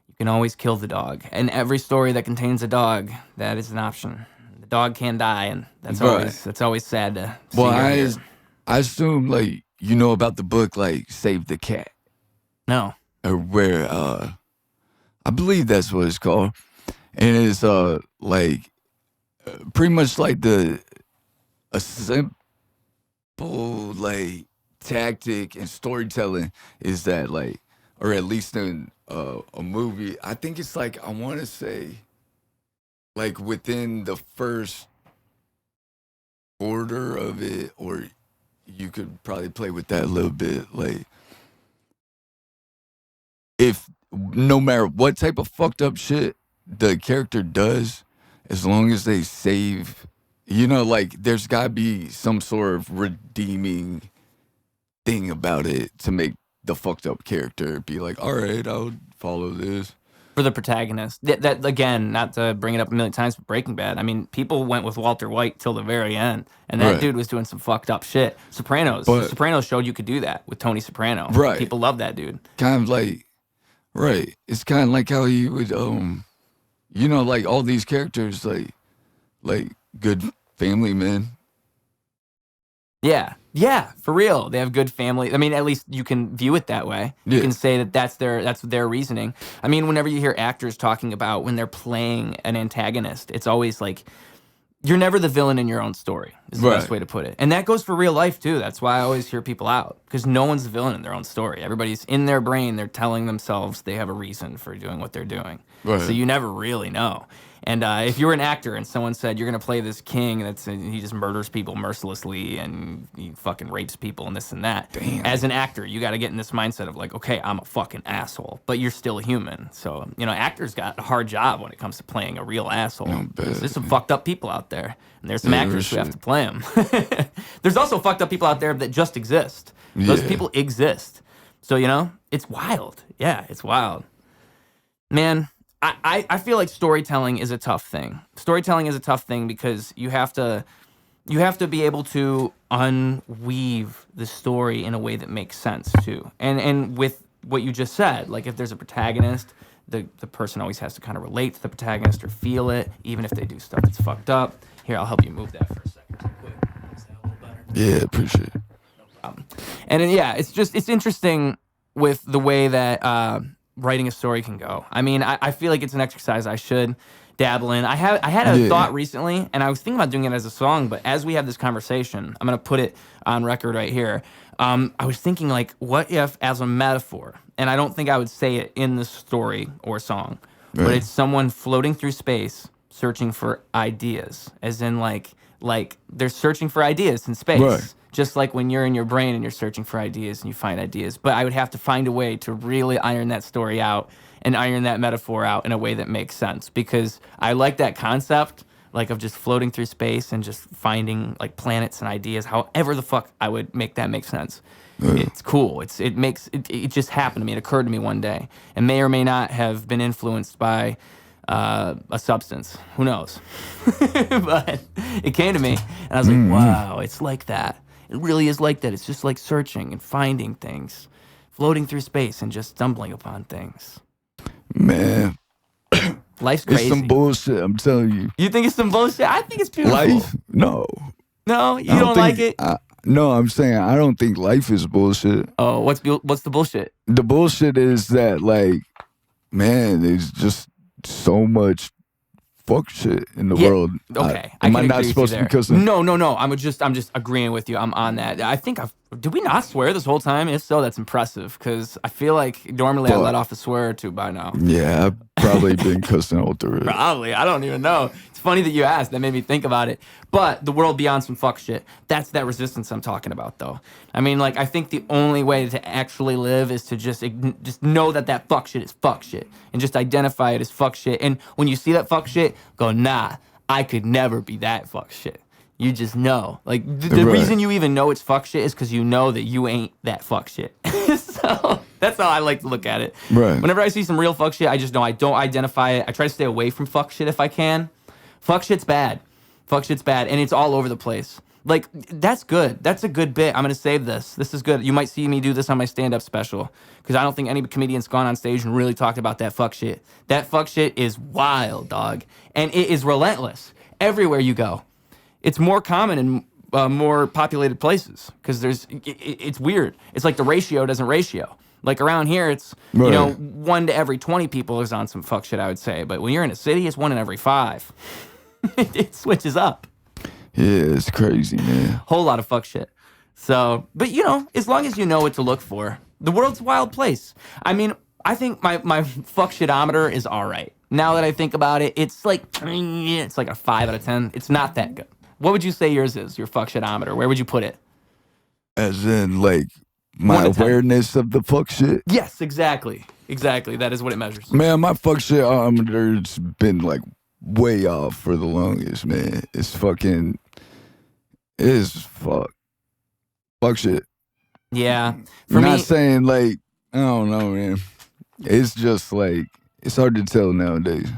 you can always kill the dog. And every story that contains a dog, that is an option. The dog can die, and that's Right. always sad to see. Well, or hear. I assume like you know about the book like Save the Cat No. or where I believe that's what it's called, and it's like pretty much like a simple like tactic and storytelling is that like or at least in a movie I think it's like I want to say like within the first order of it or you could probably play with that a little bit like if no matter what type of fucked up shit the character does as long as they save like there's gotta be some sort of redeeming thing about it to make the fucked up character be like, all right, I'll follow this. For the protagonist. That again, not to bring it up a million times, but Breaking Bad. I mean, people went with Walter White till the very end, and that Right. dude was doing some fucked up shit. Sopranos. But- Sopranos showed you could do that with Tony Soprano. Right. People love that dude. Kind of like, right. It's kind of like how he would, like all these characters, like good family men. Yeah, for real. They have good family. I mean, at least you can view it that way. You Yeah. can say that that's their reasoning. I mean, whenever you hear actors talking about when they're playing an antagonist, it's always like you're never the villain in your own story. Is the best Right. way to put it. And that goes for real life too. That's why I always hear people out, because no one's the villain in their own story. Everybody's in their brain. They're telling themselves they have a reason for doing what they're doing. Right. So you never really know. And if you were an actor and someone said you're gonna play this king he just murders people mercilessly and he fucking rapes people and this and that. Damn. As an actor, you got to get in this mindset of like, okay, I'm a fucking asshole, but you're still human. So actors got a hard job when it comes to playing a real asshole. I bet. There's some fucked up people out there, and there's some Yeah, actors who have shit. to play them. There's also fucked up people out there that just exist. Those Yeah. people exist. So it's wild. Yeah, it's wild, man. I feel like storytelling is a tough thing. Storytelling is a tough thing because you have to be able to unweave the story in a way that makes sense too. And with what you just said, like if there's a protagonist, the person always has to kind of relate to the protagonist or feel it, even if they do stuff that's fucked up. Here, I'll help you move that for a second real quick. Makes that a little better. Yeah, appreciate it. And then, yeah, it's interesting with the way that writing a story can go. I mean, I feel like it's an exercise I should dabble in. I had a Yeah. thought recently, and I was thinking about doing it as a song, but as we have this conversation, I'm going to put it on record right here. I was thinking, like, what if as a metaphor, and I don't think I would say it in the story or song, but Right. it's someone floating through space searching for ideas, as in like they're searching for ideas in space. Right. Just like when you're in your brain and you're searching for ideas and you find ideas. But I would have to find a way to really iron that story out and iron that metaphor out in a way that makes sense, because I like that concept. like of just floating through space and just finding like planets and ideas, however the fuck I would make that make sense. It's cool. It just happened to me. It occurred to me one day, and may or may not have been influenced by a substance. Who knows? But it came to me, and I was like, wow, it's like that. It really is like that. It's just like searching and finding things, floating through space and just stumbling upon things. Man. Life's crazy. It's some bullshit, I'm telling you. You think it's some bullshit? I think it's beautiful. Life? No. No? You don't like it? No, I'm saying I don't think life is bullshit. Oh, what's the bullshit? The bullshit is that, like, man, there's just so much fuck shit in the world. Okay. Am I not supposed to be cussing? No. I'm just agreeing with you. I'm on that. I think did we not swear this whole time? If so, that's impressive, because I feel like normally I let off a swear or two by now. Yeah, I've probably been cussing all through it. Probably. I don't even know. It's funny that you asked. That made me think about it. But the world beyond some fuck shit. That's that resistance I'm talking about, though. I mean, like, I think the only way to actually live is to just know that fuck shit is fuck shit, and just identify it as fuck shit. And when you see that fuck shit, go, nah, I could never be that fuck shit. You just know. Like, the reason you even know it's fuck shit is because you know that you ain't that fuck shit. So that's how I like to look at it. Right. Whenever I see some real fuck shit, I just know I don't identify it. I try to stay away from fuck shit if I can. Fuck shit's bad. Fuck shit's bad. And it's all over the place. Like, that's good. That's a good bit. I'm going to save this. This is good. You might see me do this on my stand-up special, because I don't think any comedian's gone on stage and really talked about that fuck shit. That fuck shit is wild, dog. And it is relentless everywhere you go. It's more common in more populated places, because it's weird. It's like the ratio doesn't ratio. Like around here, it's, 1 to every 20 people is on some fuck shit, I would say. But when you're in a city, it's 1 in every 5. It switches up. Yeah, it's crazy, man. Whole lot of fuck shit. So, but as long as you know what to look for, the world's a wild place. I mean, I think my fuck shitometer is all right. Now that I think about it, it's like a 5 out of 10. It's not that good. What would you say yours is, your fuck shitometer? Where would you put it? As in, like, my awareness of the fuck shit? Yes, exactly. Exactly. That is what it measures. Man, my fuck shitometer's been, like, way off for the longest, man. It's fucking... It is fuck shit. Yeah. I'm not saying, like, I don't know, man. It's just, like, it's hard to tell nowadays.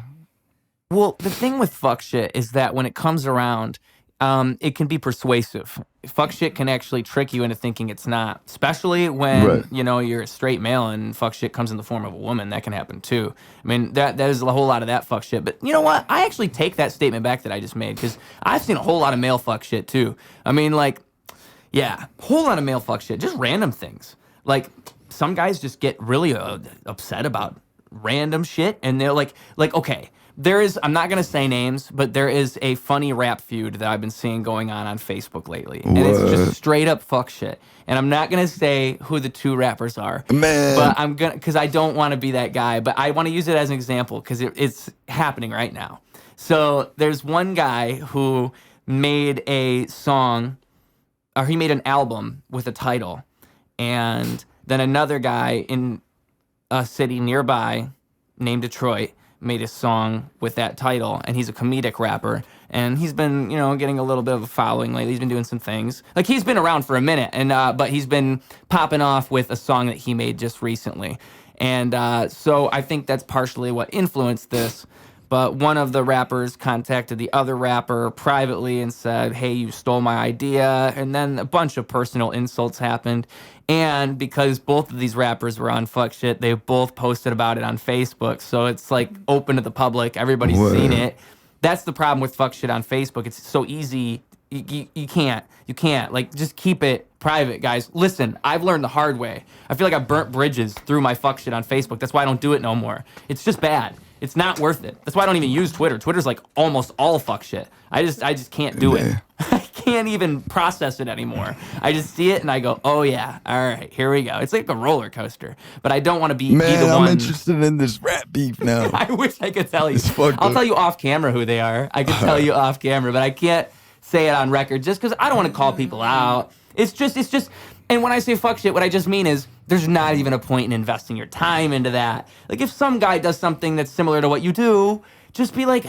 Well, the thing with fuck shit is that when it comes around, it can be persuasive. Fuck shit can actually trick you into thinking it's not, especially when, you're a straight male and fuck shit comes in the form of a woman. That can happen too. I mean, that is a whole lot of that fuck shit. But you know what? I actually take that statement back that I just made, because I've seen a whole lot of male fuck shit too. I mean, like, yeah, whole lot of male fuck shit, just random things. Like, some guys just get really upset about random shit, and they're like, okay, I'm not going to say names, but there is a funny rap feud that I've been seeing going on Facebook lately. And it's just straight up fuck shit. And I'm not going to say who the two rappers are. Man. But I'm going to, because I don't want to be that guy, but I want to use it as an example, because it's happening right now. So there's one guy who made a song, or he made an album with a title. And then another guy in a city nearby named Detroit made a song with that title, and he's a comedic rapper, and he's been, getting a little bit of a following lately. He's been doing some things. Like, he's been around for a minute, and but he's been popping off with a song that he made just recently. And so I think that's partially what influenced this. But one of the rappers contacted the other rapper privately and said, hey, you stole my idea. And then a bunch of personal insults happened. And because both of these rappers were on fuck shit, they both posted about it on Facebook. So it's like open to the public. Everybody's seen it. That's the problem with fuck shit on Facebook. It's so easy. You can't. Like, just keep it private, guys. Listen, I've learned the hard way. I feel like I burnt bridges through my fuck shit on Facebook. That's why I don't do it no more. It's just bad. It's not worth it. That's why I don't even use Twitter. Twitter's like almost all fuck shit. I just can't do it. I can't even process it anymore. I just see it and I go, oh yeah, all right, here we go. It's like a roller coaster. But I don't want to be the one. I'm interested in this rap beef now. I wish I could tell you. I'll tell you off camera who they are. I can tell you off camera, but I can't say it on record just because I don't want to call people out. It's just, and when I say fuck shit, what I just mean is there's not even a point in investing your time into that. Like, if some guy does something that's similar to what you do, just be like,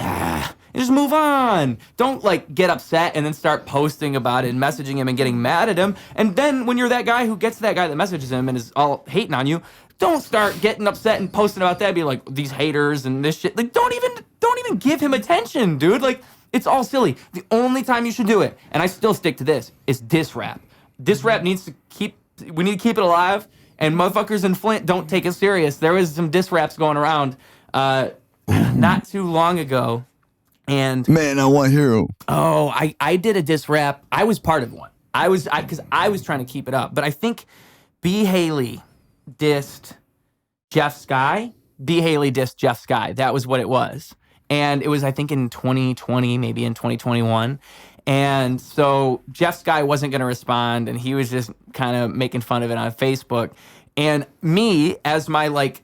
and just move on. Don't like get upset and then start posting about it and messaging him and getting mad at him. And then when you're that guy who gets that guy that messages him and is all hating on you, don't start getting upset and posting about that. Be like, these haters and this shit. Like, don't even give him attention, dude. Like, it's all silly. The only time you should do it, and I still stick to this, is diss rap. Diss rap we need to keep it alive. And motherfuckers in Flint don't take it serious. There was some diss raps going around not too long ago. And man, I want hero. Oh, I did a diss rap. I was part of one. Because I was trying to keep it up. But I think B. Haley dissed Jeff Sky. B. Haley dissed Jeff Sky. That was what it was. And it was, I think, in 2020, maybe in 2021. And so Jeff Sky wasn't going to respond, and he was just kind of making fun of it on Facebook. And me, as my, like,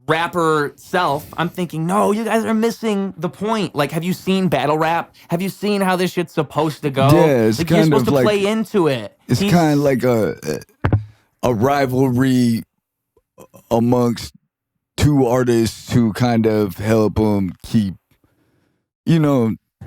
rapper self, I'm thinking, no, you guys are missing the point. Like, have you seen battle rap? Have you seen how this shit's supposed to go? Yeah, it's like, kind you're supposed of to like, play into it. It's kind of like a rivalry amongst two artists who kind of help them keep,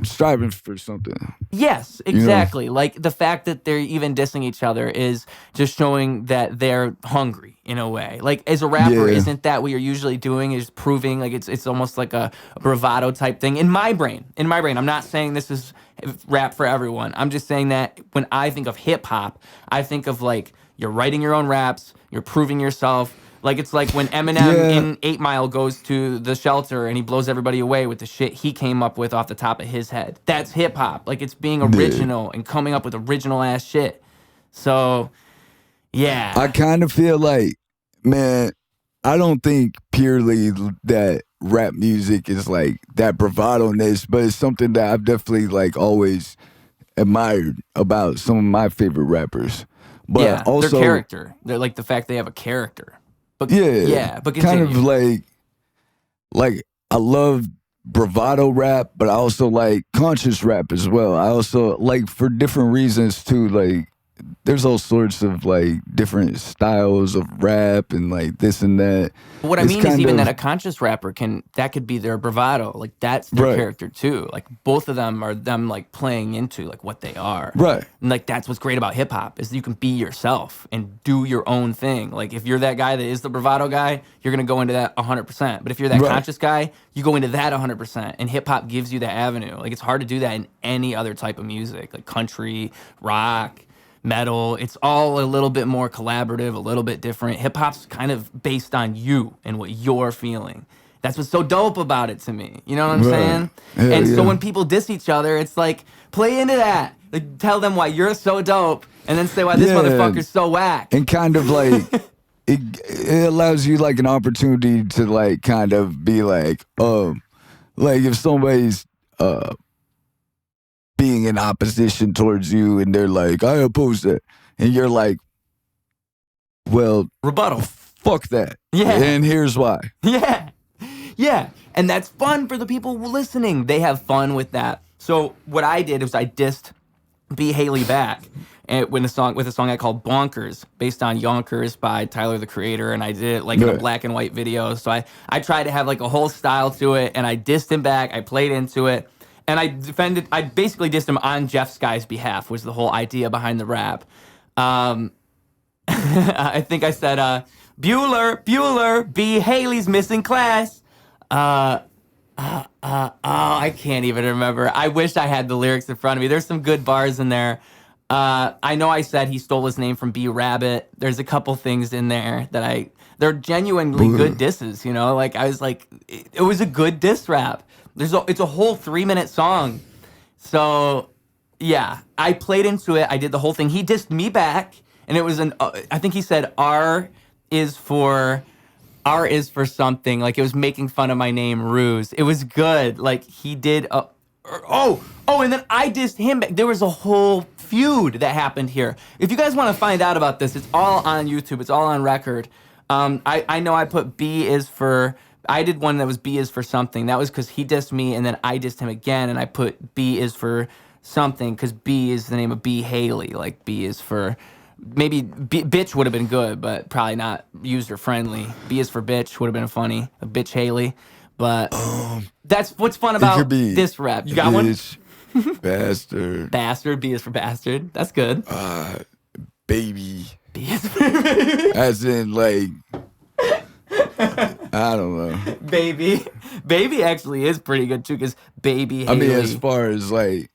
striving for something. Yes, exactly. Like, the fact that they're even dissing each other is just showing that they're hungry in a way. Like, as a rapper, isn't that what you're usually doing, is proving, like, it's almost like a bravado type thing in my brain. I'm not saying this is rap for everyone. I'm just saying that when I think of hip hop, I think of, like, you're writing your own raps, you're proving yourself. Like, it's like when Eminem in 8 Mile goes to the shelter and he blows everybody away with the shit he came up with off the top of his head. That's hip-hop. Like, it's being original and coming up with original-ass shit. So, yeah. I kind of feel like, man, I don't think purely that rap music is, like, that bravado-ness, but it's something that I've definitely, like, always admired about some of my favorite rappers. But also, their character. They're, like, the fact they have a character. But, but kind of like I love bravado rap, but I also like conscious rap as well. I also like, for different reasons too, like there's all sorts of like different styles of rap and like this and that. But what I mean is even that a conscious rapper could be their bravado. Like, that's their character too. Like, both of them are them like playing into like what they are. Right. And like, that's what's great about hip hop, is you can be yourself and do your own thing. Like, if you're that guy that is the bravado guy, you're going to go into that 100%. But if you're that conscious guy, you go into that 100%. And hip hop gives you that avenue. Like, it's hard to do that in any other type of music, like country, rock, metal. It's all a little bit more collaborative, a little bit different. Hip hop's kind of based on you and what you're feeling. That's what's so dope about it to me. You know what I'm saying? So when people diss each other, it's like, play into that. Like, tell them why you're so dope, and then say why this motherfucker's so whack. And kind of like, it allows you like an opportunity to like kind of be like if somebody's being in opposition towards you and they're like, I oppose that, and you're like, well, rebuttal, fuck that, and here's why. And that's fun for the people listening. They have fun with that. So what I did was I dissed B. Haley back with a song I called Bonkers, based on Yonkers by Tyler, the Creator, and I did it like in a black and white video. So I tried to have like a whole style to it, and I dissed him back. I played into it. And I basically dissed him on Jeff Sky's behalf, was the whole idea behind the rap. I think I said, Bueller, B. Haley's missing class. I can't even remember. I wish I had the lyrics in front of me. There's some good bars in there. I know I said he stole his name from B. Rabbit. There's a couple things in there that they're genuinely good disses, you know? Like, I was like, it was a good diss rap. It's a whole 3-minute song. So, yeah, I played into it. I did the whole thing. He dissed me back, and it was I think he said R is for something. Like, it was making fun of my name, Ruse. It was good. Like, he did and then I dissed him back. There was a whole feud that happened here. If you guys want to find out about this, it's all on YouTube. It's all on record. I know I put B is for... I did one that was B is for something. That was because he dissed me, and then I dissed him again, and I put B is for something because B is the name of B. Haley. Like, B is for... Maybe bitch would have been good, but probably not user-friendly. B is for bitch would have been funny. A bitch Haley. But Um, that's what's fun it about could be this rap. You got one? bitch, bastard, Bastard. B is for bastard. That's good. baby, B is for baby. as in like I don't know. Baby. Baby actually is pretty good too, because baby I Haley. mean, as far as like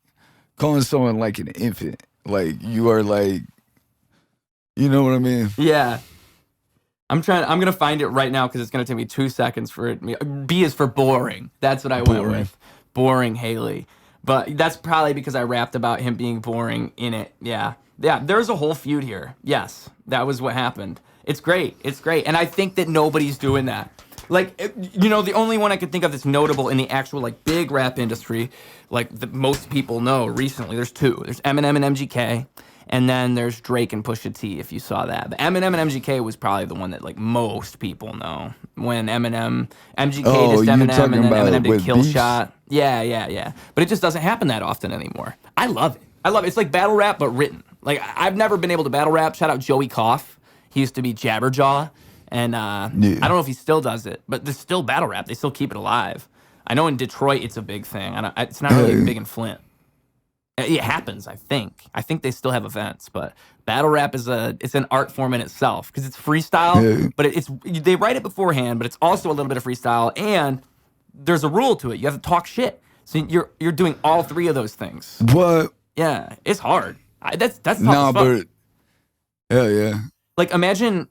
calling someone like an infant, like you are like, you know what I mean? Yeah. I'm gonna find it right now because it's gonna take me 2 seconds for it. B is for boring. That's what I went Boring. with. Boring Haley. But that's probably because I rapped about him being boring in it. Yeah. Yeah, there's a whole feud here. Yes, that was what happened. It's great. It's great. And I think that nobody's doing that. Like, the only one I could think of that's notable in the actual, like, big rap industry, like, that most people know recently, there's two. There's Eminem and MGK, and then there's Drake and Pusha T, if you saw that. But Eminem and MGK was probably the one that, like, most people know. When MGK dissed Eminem, and then Eminem did Kill beefs? Shot. Yeah. But it just doesn't happen that often anymore. I love it. It's like battle rap, but written. Like, I've never been able to battle rap. Shout out Joey Koff. He used to be Jabberjaw. And I don't know if he still does it, but there's still battle rap. They still keep it alive. I know in Detroit it's a big thing. It's not really big in Flint. It happens, I think. I think they still have events, but battle rap is it's an art form in itself because it's freestyle, but they write it beforehand, but it's also a little bit of freestyle, and there's a rule to it. You have to talk shit. So you're doing all three of those things. What? Yeah, it's hard. That's tough Nah, as fuck. but hell yeah. Like, imagine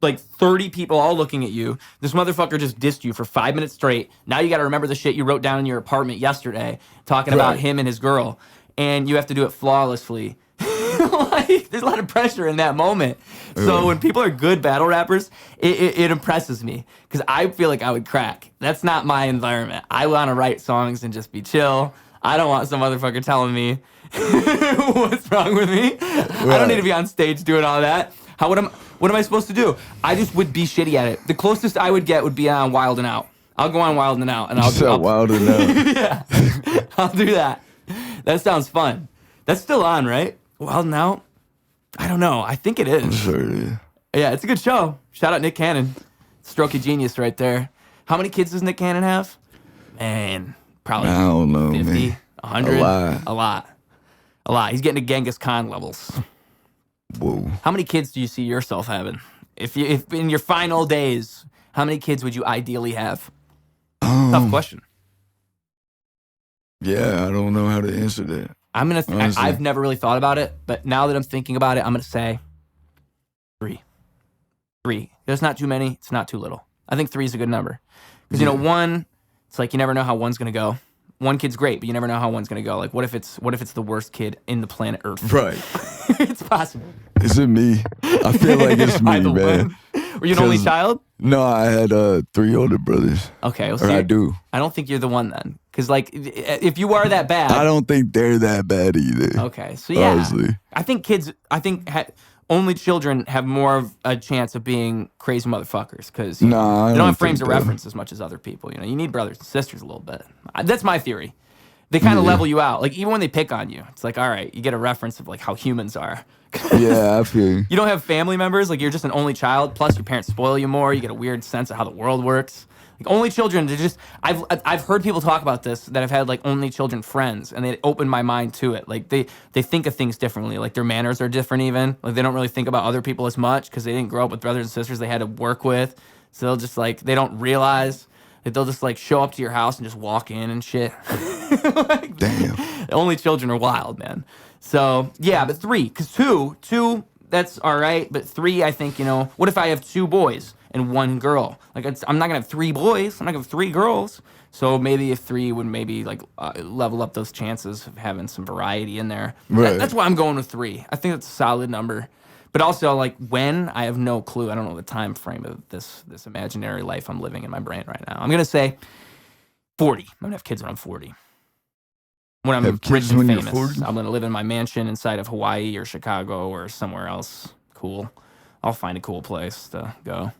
like 30 people all looking at you. This motherfucker just dissed you for 5 minutes straight. Now you got to remember the shit you wrote down in your apartment yesterday, talking about him and his girl, and you have to do it flawlessly. Like, there's a lot of pressure in that moment. So when people are good battle rappers, it impresses me because I feel like I would crack. That's not my environment. I want to write songs and just be chill. I don't want some motherfucker telling me what's wrong with me. I don't need to be on stage doing all that. What am I supposed to do? I just would be shitty at it. The closest I would get would be on Wild and Out. I'll go on Wild and Out, and I'll Wild and Out. Yeah, I'll do that. That sounds fun. That's still on, right? Wild and Out? I don't know. I think it is. Sure it is. Yeah, it's a good show. Shout out Nick Cannon. Strokey genius right there. How many kids does Nick Cannon have? Man, probably I don't know, 50, man. 100. A lot. He's getting to Genghis Khan levels. Whoa. How many kids do you see yourself having? If in your final days, how many kids would you ideally have? Tough question. Yeah, I don't know how to answer that. I've never really thought about it, but now that I'm thinking about it, I'm gonna say 3. 3. There's not too many. It's not too little. I think 3 is a good number because 1, it's like you never know how one's gonna go. One kid's great, but you never know how one's gonna go. Like, what if it's the worst kid in the planet Earth? Right. It's possible. Is it me? I feel like it's me, man. Were you an only child? No, I had 3 older brothers. Okay, well, Or I do. I don't think you're the one then, because like if you are that bad, I don't think they're that bad either. Okay, so yeah, honestly. I think only children have more of a chance of being crazy motherfuckers because they don't have frames of reference as much as other people. You need brothers and sisters a little bit. That's my theory. They kind of level you out. Like, even when they pick on you, it's like, all right, you get a reference of like how humans are. Yeah, I feel you. You don't have family members. Like, you're just an only child. Plus, your parents spoil you more. You get a weird sense of how the world works. Like, only children, I've heard people talk about this that have had like only children friends, and they opened my mind to it. Like, they think of things differently. Like, their manners are different even. Like, they don't really think about other people as much because they didn't grow up with brothers and sisters they had to work with. So they'll just like, they don't realize that they'll just like show up to your house and just walk in and shit. Like, damn. Only children are wild, man. So yeah, but 3, because two, that's all right. But 3, I think, what if I have 2 boys and 1 girl? Like, I'm not gonna have 3 boys. I'm not gonna have 3 girls. So maybe if 3 would maybe like level up those chances of having some variety in there. Right. That's why I'm going with 3. I think that's a solid number. But also, like, when, I have no clue. I don't know the time frame of this imaginary life I'm living in my brain right now. I'm gonna say 40. I'm gonna have kids when I'm 40. When I'm rich and famous, I'm gonna live in my mansion inside of Hawaii or Chicago or somewhere else cool. I'll find a cool place to go.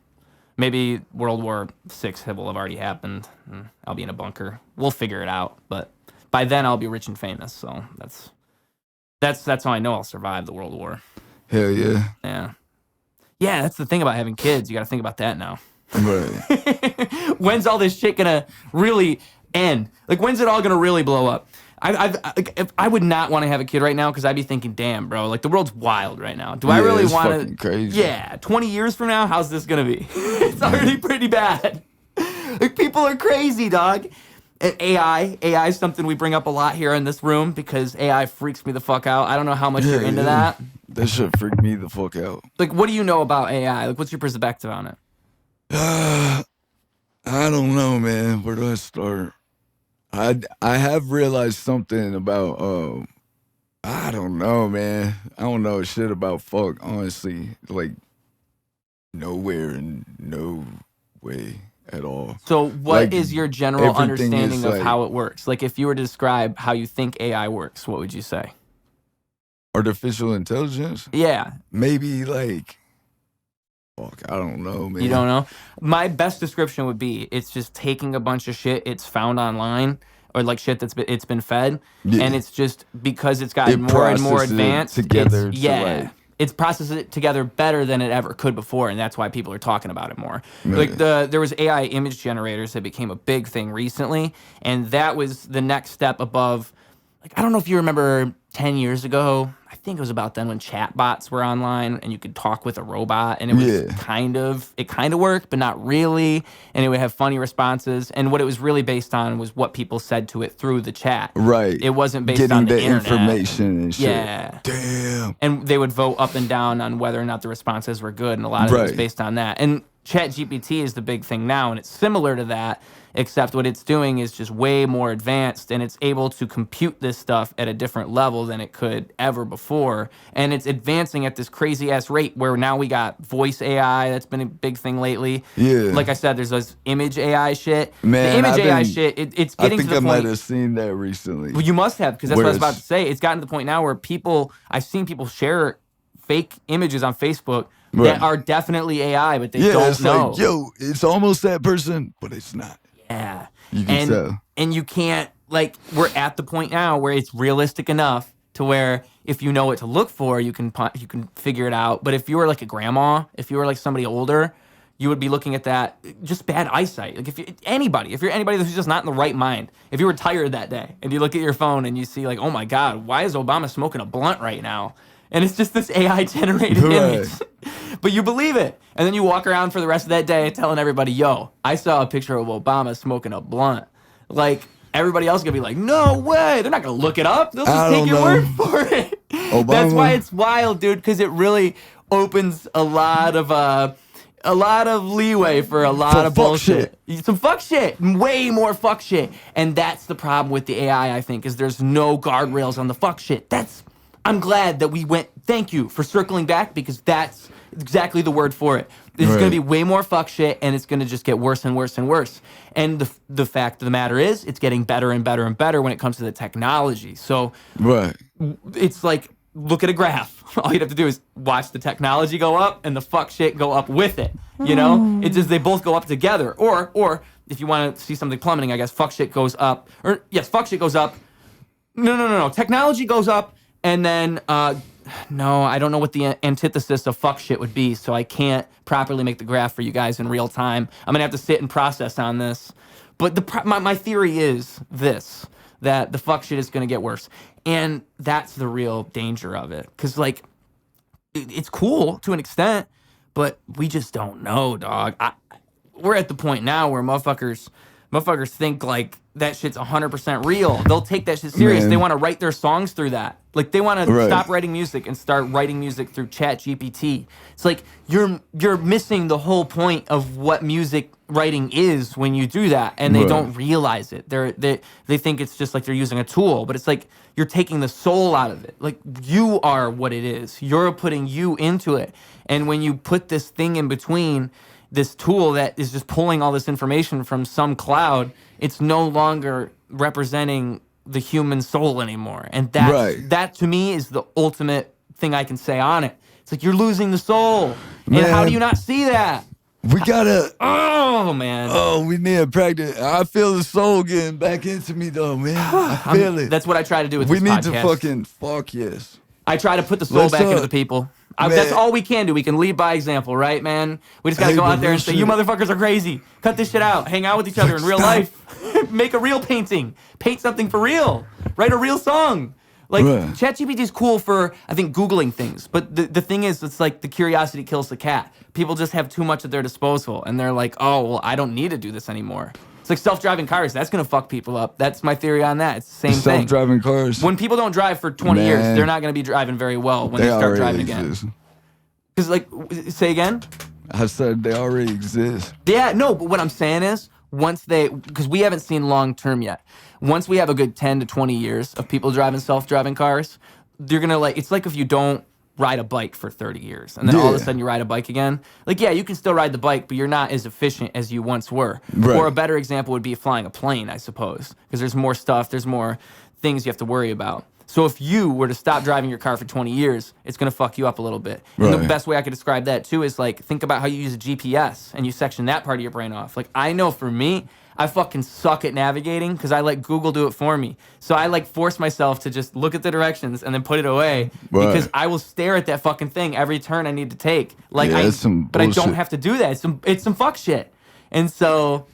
Maybe World War VI will have already happened. And I'll be in a bunker. We'll figure it out. But by then, I'll be rich and famous. So that's how I know I'll survive the World War. Hell yeah. Yeah. Yeah, that's the thing about having kids. You got to think about that now. Right. When's all this shit gonna really end? Like, when's it all gonna really blow up? I would not want to have a kid right now because I'd be thinking, damn, bro, like the world's wild right now. Do I really it's want fucking crazy. Yeah, 20 years from now, how's this gonna be? It's already pretty bad. Like, people are crazy, dog. And AI is something we bring up a lot here in this room because AI freaks me the fuck out. I don't know how much you're into that. That shit freaked me the fuck out. Like, what do you know about AI? Like, what's your perspective on it? I don't know, man. Where do I start? I have realized something about I don't know, man. I don't know shit about fuck, honestly. Like, nowhere and no way at all. So what is your general understanding of like, how it works? Like, if you were to describe how you think AI works, what would you say? Artificial intelligence? Yeah. Maybe like, fuck, I don't know, man. You don't know? My best description would be it's just taking a bunch of shit it's found online or like shit it's been fed, and it's just because it's gotten more and more advanced together. It's processed it together better than it ever could before, and that's why people are talking about it more. Like there was AI image generators that became a big thing recently, and that was the next step above. Like, I don't know if you remember 10 years ago, I think it was about then when chatbots were online and you could talk with a robot, and it was kind of worked, but not really, and it would have funny responses, and what it was really based on was what people said to it through the chat. Right. It wasn't based Getting on the the internet. information and shit. Yeah. Damn. And they would vote up and down on whether or not the responses were good, and a lot of it was based on that. And ChatGPT is the big thing now, and it's similar to that, except what it's doing is just way more advanced, and it's able to compute this stuff at a different level than it could ever before. And it's advancing at this crazy-ass rate where now we got voice AI. That's been a big thing lately. Yeah. Like I said, there's this image AI shit. Man, the image AI shit, it's getting to the point. I think I might have seen that recently. Well, you must have, because that's what I was about to say. It's gotten to the point now where I've seen people share fake images on Facebook that are definitely AI, but they don't know. Like, yo, it's almost that person, but it's not. Yeah. You can tell. And you can't, like, we're at the point now where it's realistic enough to where if you know what to look for, you can figure it out. But if you were like a grandma, if you were like somebody older, you would be looking at that, just bad eyesight. Like, if you're anybody who's just not in the right mind, if you were tired that day and you look at your phone and you see like, oh my God, why is Obama smoking a blunt right now? And it's just this AI-generated image. But you believe it. And then you walk around for the rest of that day telling everybody, yo, I saw a picture of Obama smoking a blunt. Like, everybody else is going to be like, no way. They're not going to look it up. They'll just take your word for it. That's why it's wild, dude, because it really opens a lot of leeway for a lot of bullshit. Some fuck shit. Way more fuck shit. And that's the problem with the AI, I think, is there's no guardrails on the fuck shit. I'm glad that we went, thank you for circling back, because that's exactly the word for it. There's going to be way more fuck shit, and it's going to just get worse and worse and worse. And the fact of the matter is, it's getting better and better and better when it comes to the technology. So it's like, look at a graph. All you'd have to do is watch the technology go up and the fuck shit go up with it. You know? It's just they both go up together. Or if you want to see something plummeting, I guess fuck shit goes up. Or yes, fuck shit goes up. No. Technology goes up. And then, no, I don't know what the antithesis of fuck shit would be, so I can't properly make the graph for you guys in real time. I'm going to have to sit and process on this. But my theory is this, that the fuck shit is going to get worse. And that's the real danger of it. Because, like, it's cool to an extent, but we just don't know, dog. We're at the point now where motherfuckers think, like, that shit's 100% real. They'll take that shit serious. Man. They want to write their songs through that. Like, they want to stop writing music and start writing music through ChatGPT. It's like you're missing the whole point of what music writing is when you do that, and they don't realize it. They think it's just like they're using a tool, but it's like you're taking the soul out of it. Like, you are what it is. You're putting you into it. And when you put this thing in between, this tool that is just pulling all this information from some cloud, it's no longer representing the human soul anymore. And that to me is the ultimate thing I can say on it. It's like, you're losing the soul. Man. And how do you not see that? We gotta. Oh, man. Oh, we need to practice. I feel the soul getting back into me, though, man. I feel it. That's what I try to do with this podcast. We need to fucking fuck yes. I try to put the soul back into the people. That's all we can do. We can lead by example, right, man? We just got to go out there and say, you motherfuckers are crazy. Cut this shit out. Hang out with each other in real life. Make a real painting. Paint something for real. Write a real song. Like, ChatGPT is cool for, I think, Googling things. But the thing is, it's like the curiosity kills the cat. People just have too much at their disposal. And they're like, oh, well, I don't need to do this anymore. It's like self-driving cars. That's going to fuck people up. That's my theory on that. It's the same thing. Self-driving cars. When people don't drive for 20 years, they're not going to be driving very well when they start driving again. Because, like, say again? I said they already exist. Yeah, no, but what I'm saying is, because we haven't seen long-term yet. Once we have a good 10 to 20 years of people driving self-driving cars, you're going to, like, it's like if you don't ride a bike for 30 years and then all of a sudden you ride a bike again. Like, yeah, you can still ride the bike, but you're not as efficient as you once were. Right. Or a better example would be flying a plane, I suppose, because there's more stuff, there's more things you have to worry about. So if you were to stop driving your car for 20 years, it's going to fuck you up a little bit. Right. And the best way I could describe that, too, is, like, think about how you use a GPS and you section that part of your brain off. Like, I know for me, I fucking suck at navigating because I let Google do it for me. So I, like, force myself to just look at the directions and then put it away because I will stare at that fucking thing every turn I need to take. Like, but I don't have to do that. It's some fuck shit. And so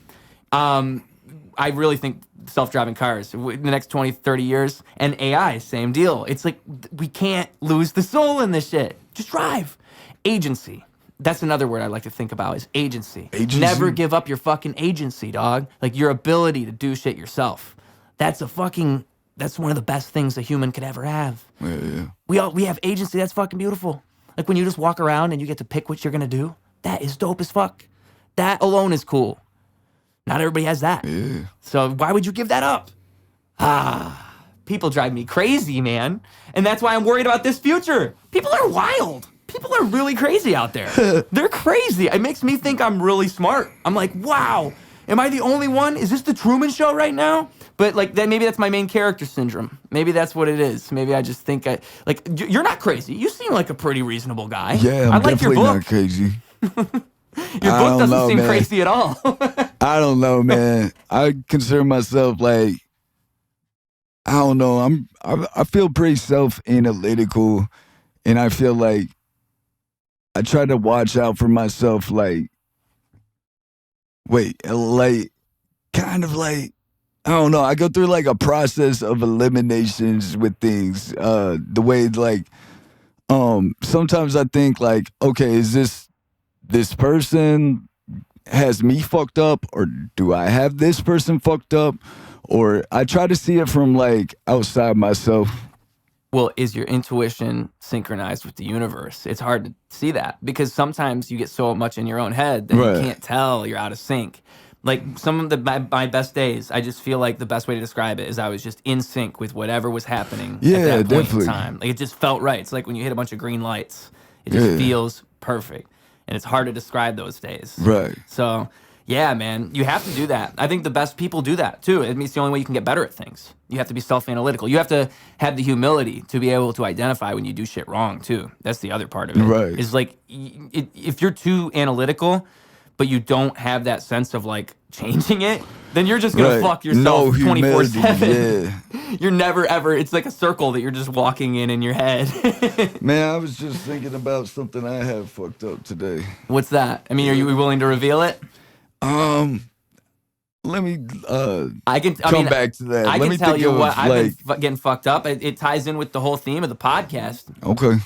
I really think self-driving cars in the next 20, 30 years, and AI, same deal. It's like, we can't lose the soul in this shit. Just drive. Agency. That's another word I like to think about is agency. Never give up your fucking agency, dog. Like, your ability to do shit yourself. That's one of the best things a human could ever have. Yeah. We have agency. That's fucking beautiful. Like, when you just walk around and you get to pick what you're gonna do, that is dope as fuck. That alone is cool. Not everybody has that. Yeah. So why would you give that up? People drive me crazy, man. And that's why I'm worried about this future. People are wild. People are really crazy out there. They're crazy. It makes me think I'm really smart. I'm like, wow, am I the only one? Is this the Truman Show right now? But like, maybe that's my main character syndrome. Maybe that's what it is. Maybe I just think you're not crazy. You seem like a pretty reasonable guy. Yeah, I'm definitely not crazy. Your book doesn't seem crazy at all. I don't know, man. I consider myself like, I don't know. I feel pretty self-analytical, and I feel like I try to watch out for myself. Like, kind of like, I don't know. I go through like a process of eliminations with things. The way like, sometimes I think like, okay, is this person has me fucked up, or do I have this person fucked up? Or I try to see it from like outside myself. Well, is your intuition synchronized with the universe? It's hard to see that because sometimes you get so much in your own head that you can't tell you're out of sync. Like some of my best days, I just feel like the best way to describe it is I was just in sync with whatever was happening at that point in time. Like, it just felt right. It's like when you hit a bunch of green lights. It just feels perfect. And it's hard to describe those days. Right. So, yeah, man, you have to do that. I think the best people do that, too. It means it's the only way you can get better at things. You have to be self-analytical. You have to have the humility to be able to identify when you do shit wrong, too. That's the other part of it. Right. Is like, if you're too analytical, but you don't have that sense of, like, changing it, then you're just going to fuck yourself 24/7. Yeah. You're never, ever, it's like a circle that you're just walking in your head. Man, I was just thinking about something I have fucked up today. What's that? I mean, are you willing to reveal it? Let me come back to that. I Let can me tell you what like, I've been getting fucked up. It ties in with the whole theme of the podcast. Okay.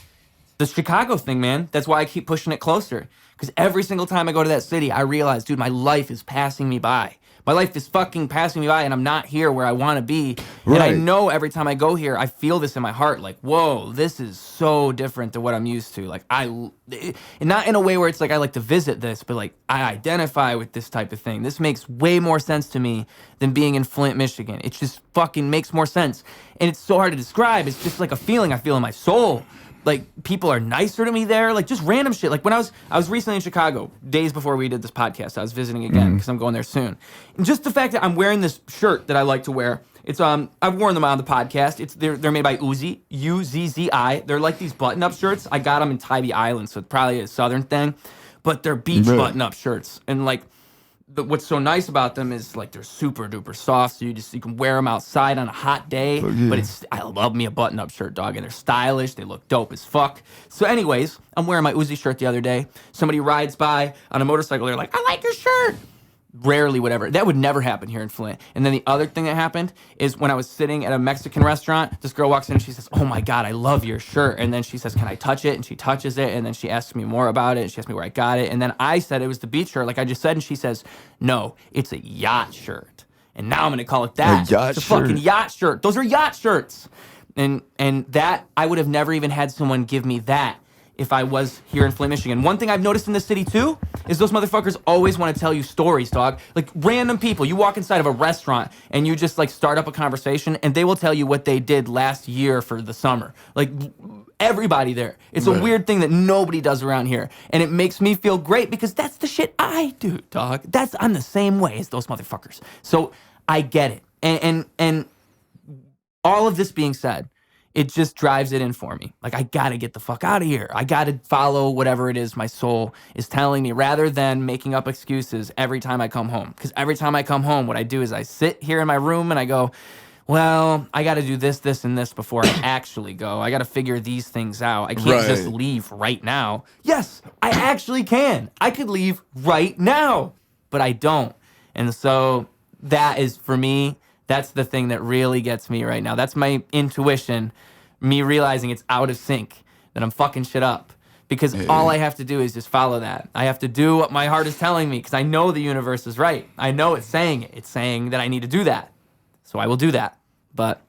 The Chicago thing, man. That's why I keep pushing it closer. Because every single time I go to that city, I realize, dude, my life is passing me by. My life is fucking passing me by, and I'm not here where I want to be. Right. And I know every time I go here, I feel this in my heart. Like, whoa, this is so different than what I'm used to. Like, and not in a way where it's like I like to visit this, but like I identify with this type of thing. This makes way more sense to me than being in Flint, Michigan. It just fucking makes more sense. And it's so hard to describe. It's just like a feeling I feel in my soul. Like, people are nicer to me there, like just random shit. Like when I was recently in Chicago, days before we did this podcast, I was visiting again because I'm going there soon. And just the fact that I'm wearing this shirt that I like to wear, it's I've worn them on the podcast. They're made by Uzi, Uzzi. They're like these button-up shirts. I got them in Tybee Island, so it's probably a southern thing, but they're beach button-up shirts. And like, what's so nice about them is like they're super duper soft, so you can wear them outside on a hot day. Yeah. But I love me a button up shirt, dog, and they're stylish. They look dope as fuck. So, anyways, I'm wearing my Uzi shirt the other day. Somebody rides by on a motorcycle. They're like, "I like your shirt." Rarely, whatever. That would never happen here in Flint. And then the other thing that happened is when I was sitting at a Mexican restaurant, this girl walks in and she says, "Oh my God, I love your shirt." And then she says, "Can I touch it?" And she touches it. And then she asks me more about it. And she asked me where I got it. And then I said it was the beach shirt, like I just said. And she says, "No, it's a yacht shirt." And now I'm going to call it that. A yacht it's a fucking shirt? yacht shirt. Those are yacht shirts. And that, I would have never even had someone give me that if I was here in Flint, Michigan. One thing I've noticed in the city too is those motherfuckers always want to tell you stories, dog. Like random people. You walk inside of a restaurant and you just like start up a conversation and they will tell you what they did last year for the summer. Like everybody there. It's a weird thing that nobody does around here. And it makes me feel great because that's the shit I do, dog. I'm the same way as those motherfuckers. So I get it. And all of this being said, it just drives it in for me. Like, I gotta get the fuck out of here. I gotta follow whatever it is my soul is telling me rather than making up excuses every time I come home. Because every time I come home, what I do is I sit here in my room and I go, well, I gotta do this, this, and this before I actually go. I gotta figure these things out. I can't just leave right now. Yes, I actually can. I could leave right now, but I don't. And so that is, for me, that's the thing that really gets me right now. That's my intuition, me realizing it's out of sync, that I'm fucking shit up. Because all I have to do is just follow that. I have to do what my heart is telling me because I know the universe is right. I know it's saying it. It's saying that I need to do that. So I will do that. But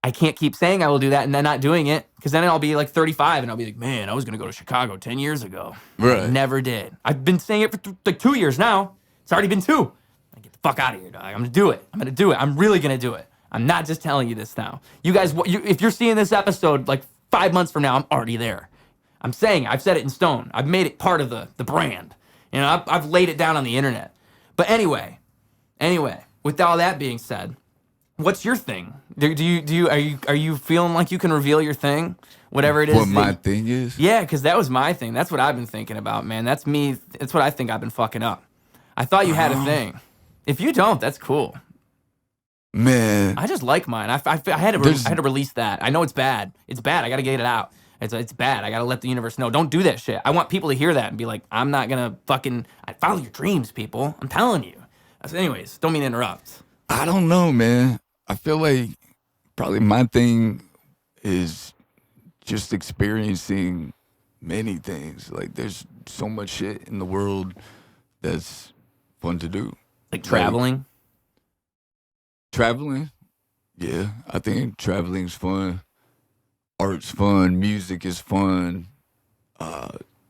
I can't keep saying I will do that and then not doing it because then I'll be like 35 and I'll be like, man, I was going to go to Chicago 10 years ago. Right. I never did. I've been saying it for like 2 years now. It's already been 2. Get the fuck out of here, dog. I'm gonna do it. I'm gonna do it. I'm really gonna do it. I'm not just telling you this now. You guys, if you're seeing this episode like 5 months from now, I'm already there. I'm saying, I've set it in stone. I've made it part of the brand. You know, I've laid it down on the internet. But anyway, with all that being said, what's your thing? Are you feeling like you can reveal your thing? Whatever it is. What my thing is? Yeah, because that was my thing. That's what I've been thinking about, man. That's me. That's what I think I've been fucking up. I thought you had a thing. If you don't, that's cool. Man. I just like mine. I had to release that. I know it's bad. It's bad. I got to get it out. It's bad. I got to let the universe know. Don't do that shit. I want people to hear that and be like, I'm not going to fucking follow your dreams, people. I'm telling you. So anyways, don't mean to interrupt. I don't know, man. I feel like probably my thing is just experiencing many things. Like there's so much shit in the world that's fun to do. Like traveling? Traveling? Yeah, I think traveling's fun. Art's fun. Music is fun.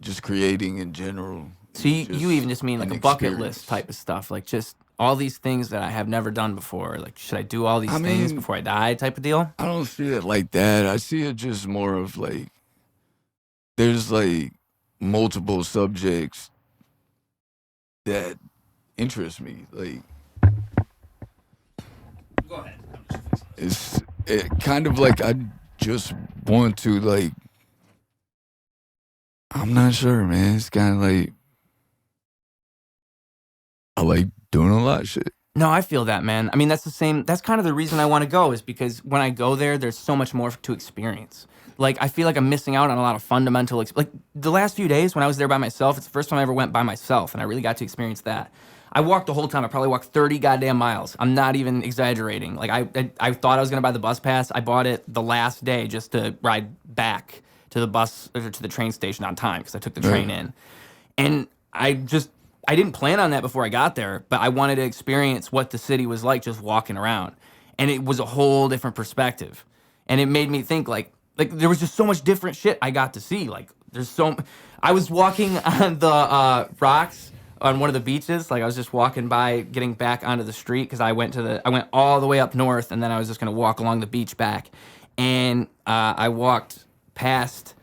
Just creating in general. So you even just mean like a bucket list type of stuff. Like just all these things that I have never done before. Like, should I do all these things before I die type of deal? I don't see it like that. I see it just more of like, there's like multiple subjects that interest me. Like, go ahead. It's kind of like I just want to like, I'm not sure, man. It's kind of like, I like doing a lot of shit. No, I feel that, man. I mean, that's the same. That's kind of the reason I want to go is because when I go there, there's so much more to experience. Like, I feel like I'm missing out on a lot of fundamental, like the last few days when I was there by myself, it's the first time I ever went by myself and I really got to experience that. I walked the whole time. I probably walked 30 goddamn miles. I'm not even exaggerating. Like, I thought I was going to buy the bus pass. I bought it the last day just to ride back to the bus or to the train station on time because I took the train in. And I didn't plan on that before I got there, but I wanted to experience what the city was like just walking around. And it was a whole different perspective. And it made me think like there was just so much different shit I got to see. Like I was walking on the rocks on one of the beaches. Like I was just walking by, getting back onto the street because I went all the way up north and then I was just gonna walk along the beach back. And I walked past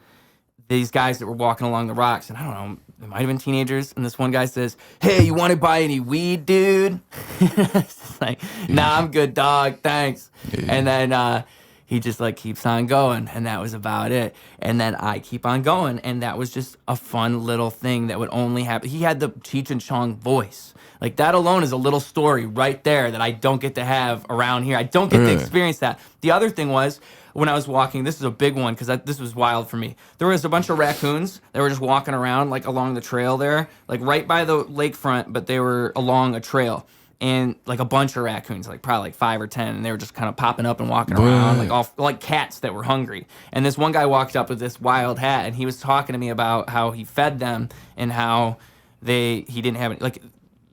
these guys that were walking along the rocks, and I don't know, they might have been teenagers, and this one guy says, "Hey, you want to buy any weed, dude?" It's like, "Nah, I'm good, dog, thanks." Yeah. And then he just like keeps on going, and that was about it. And then I keep on going, and that was just a fun little thing that would only happen. He had the Cheech and Chong voice. Like that alone is a little story right there that I don't get to have around here. I don't get to experience that. The other thing was when I was walking, this is a big one because this was wild for me. There was a bunch of raccoons that were just walking around like along the trail there, like right by the lakefront, but they were along a trail. And like a bunch of raccoons, like probably like 5 or 10, and they were just kind of popping up and walking around like all like cats that were hungry. And this one guy walked up with this wild hat, and he was talking to me about how he fed them and how he didn't have any, like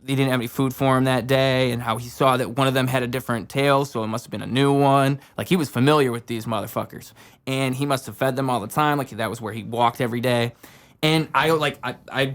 they didn't have any food for him that day, and how he saw that one of them had a different tail, so it must have been a new one. Like he was familiar with these motherfuckers, and he must have fed them all the time. Like that was where he walked every day. And I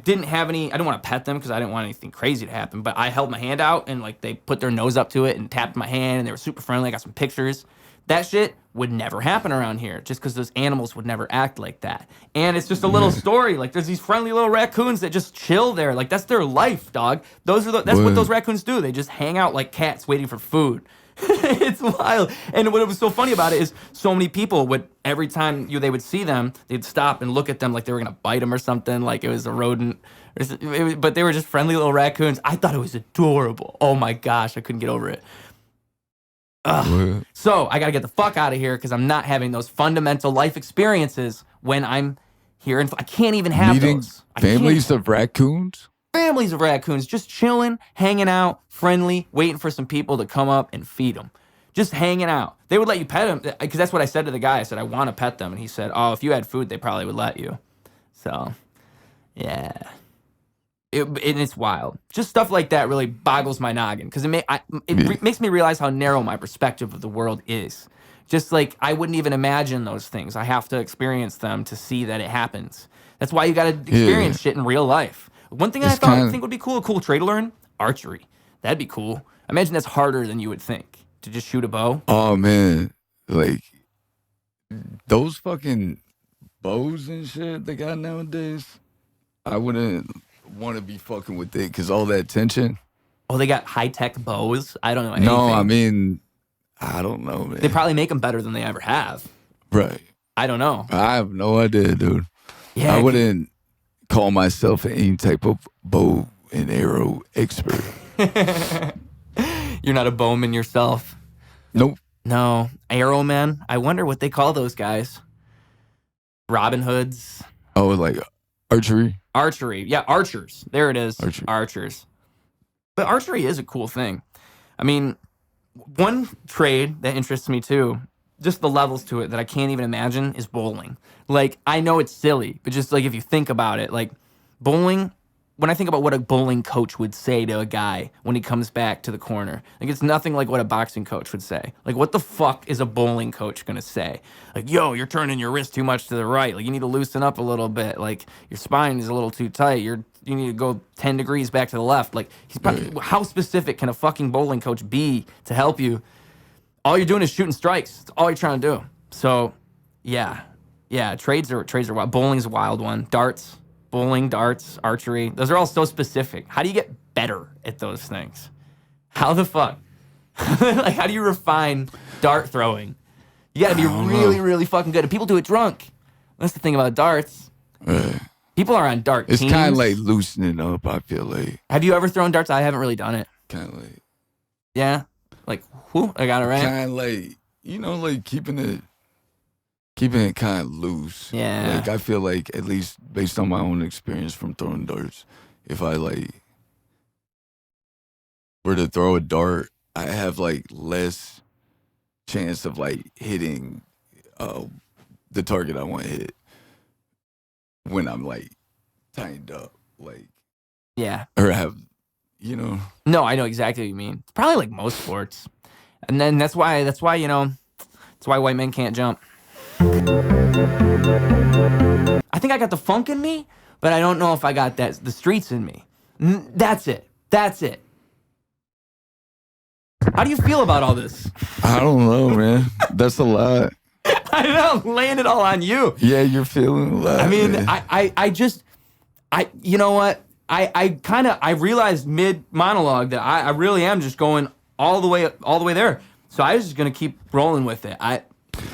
didn't have any, I didn't want to pet them because I didn't want anything crazy to happen, but I held my hand out and like they put their nose up to it and tapped my hand, and they were super friendly. I got some pictures. That shit would never happen around here just because those animals would never act like that. And it's just a little story. Like there's these friendly little raccoons that just chill there. Like that's their life, dog. That's what those raccoons do. They just hang out like cats waiting for food. It's wild. And what was so funny about it is so many people would, every time they would see them, they'd stop and look at them like they were going to bite them or something, like it was a rodent. But they were just friendly little raccoons. I thought it was adorable. Oh my gosh, I couldn't get over it. Ugh. So I got to get the fuck out of here because I'm not having those fundamental life experiences when I'm here. And I can't even have those. Families of raccoons? Families of raccoons just chilling, hanging out, friendly, waiting for some people to come up and feed them. Just hanging out. They would let you pet them because that's what I said to the guy. I said, I want to pet them. And he said, oh, if you had food, they probably would let you. So, yeah. It's wild. Just stuff like that really boggles my noggin because it makes me realize how narrow my perspective of the world is. Just like I wouldn't even imagine those things. I have to experience them to see that it happens. That's why you got to experience shit in real life. One thing I think would be cool, a cool trade to learn, archery. That'd be cool. I imagine that's harder than you would think to just shoot a bow. Oh man, like those fucking bows and shit they got nowadays. I wouldn't want to be fucking with it because all that tension. Oh, they got high-tech bows? I don't know anything. No, I mean, I don't know, man. They probably make them better than they ever have. Right. I don't know. I have no idea, dude. Yeah, I wouldn't call myself any type of bow and arrow expert. You're not a bowman yourself? Nope. No. Arrowmen? I wonder what they call those guys. Robin Hoods? Oh, like archery? Archery. Yeah, archers. There it is. Archers. But archery is a cool thing. I mean, one trade that interests me too, just the levels to it that I can't even imagine, is bowling. Like, I know it's silly, but just like if you think about it, like bowling, when I think about what a bowling coach would say to a guy when he comes back to the corner, like it's nothing like what a boxing coach would say. Like, what the fuck is a bowling coach gonna say? Like, yo, you're turning your wrist too much to the right. Like, you need to loosen up a little bit. Like, your spine is a little too tight. You need to go 10 degrees back to the left. Like, he's probably, how specific can a fucking bowling coach be to help you? All you're doing is shooting strikes. That's all you're trying to do. So, yeah, trades are wild. Bowling's a wild one. Darts. Bowling, darts, archery, those are all so specific. How do you get better at those things? How the fuck? Like, how do you refine dart throwing? You gotta be really, really fucking good. And people do it drunk. That's the thing about darts. People are on dart teams. It's kind of like loosening up, I feel like. Have you ever thrown darts? I haven't really done it. Kind of like. Yeah? Like, whoo, I got it right. Kind of like, like keeping it kind of loose. Yeah. Like, I feel like, at least based on my own experience from throwing darts, if I, like, were to throw a dart, I have, like, less chance of, like, hitting the target I want to hit when I'm, like, tightened up. Like, yeah. Or have, No, I know exactly what you mean. It's probably like most sports. And then that's why, that's why white men can't jump. I think I got the funk in me, but I don't know if I got the streets in me. That's it. How do you feel about all this? I don't know, man. That's a lot. I know, I'm laying it all on you. Yeah, you're feeling a lot. I mean, man. You know what? I realized mid monologue that I really am just going all the way there. So I was just gonna keep rolling with it.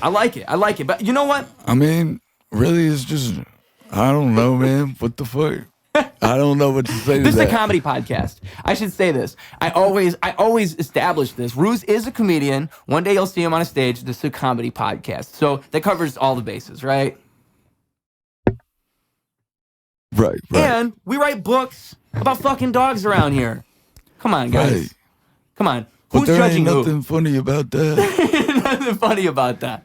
I like it. But you know what? I mean, really, it's just, I don't know, man. What the fuck? I don't know what to say to This is a that. comedy podcast. I should say this. I always establish this. Ruse is a comedian. One day you'll see him on a stage. This is a comedy podcast. So that covers all the bases, right? Right. And we write books about fucking dogs around here. Come on, guys. Right. Come on. But Who's there judging ain't who? nothing funny about that. Nothing funny about that.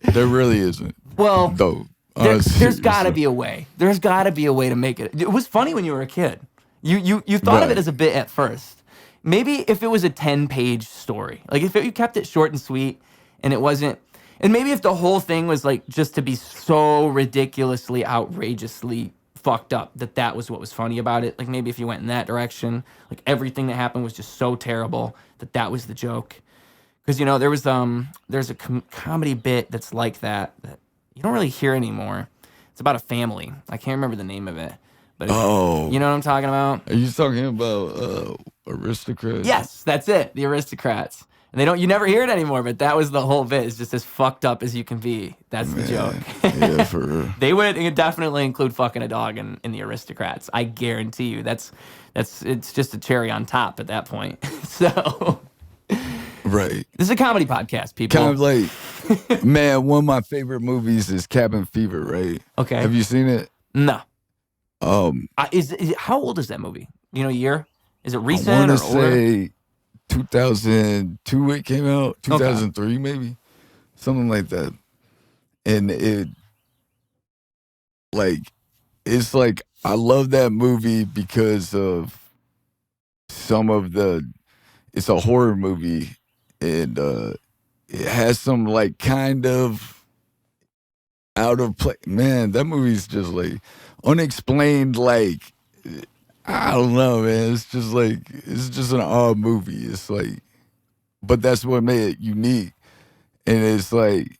There really isn't. Well, Though. there's got to be a way. There's got to be a way to make it. It was funny when you were a kid. You thought of it Right. as a bit at first. Maybe if it was a 10-page story, like if you kept it short and sweet, and it wasn't, and maybe if the whole thing was like just to be so ridiculously, outrageously fucked up that was what was funny about it. Like maybe if you went in that direction, like everything that happened was just so terrible that was the joke. Because there's a comedy bit that's like that you don't really hear anymore. It's about a family. I can't remember the name of it, but Oh. you know what I'm talking about? Are you talking about Aristocrats? Yes, that's it. The Aristocrats. And you never hear it anymore, but that was the whole bit. It's just as fucked up as you can be. That's the joke. Yeah, for real. They would definitely include fucking a dog in the Aristocrats. I guarantee you. It's just a cherry on top at that point. So Right. this is a comedy podcast, people. Kind of like, man, one of my favorite movies is Cabin Fever, right? Okay. Have you seen it? No. Um, How old is that movie? You know, year? Is it I recent want or to older? say 2002 it came out, 2003 maybe, something like that. And it's like, I love that movie because of it's a horror movie, and it has some like kind of out of place. Man, that movie's just like unexplained, like, I don't know, man. It's just an odd movie. It's like, but that's what made it unique. And it's like,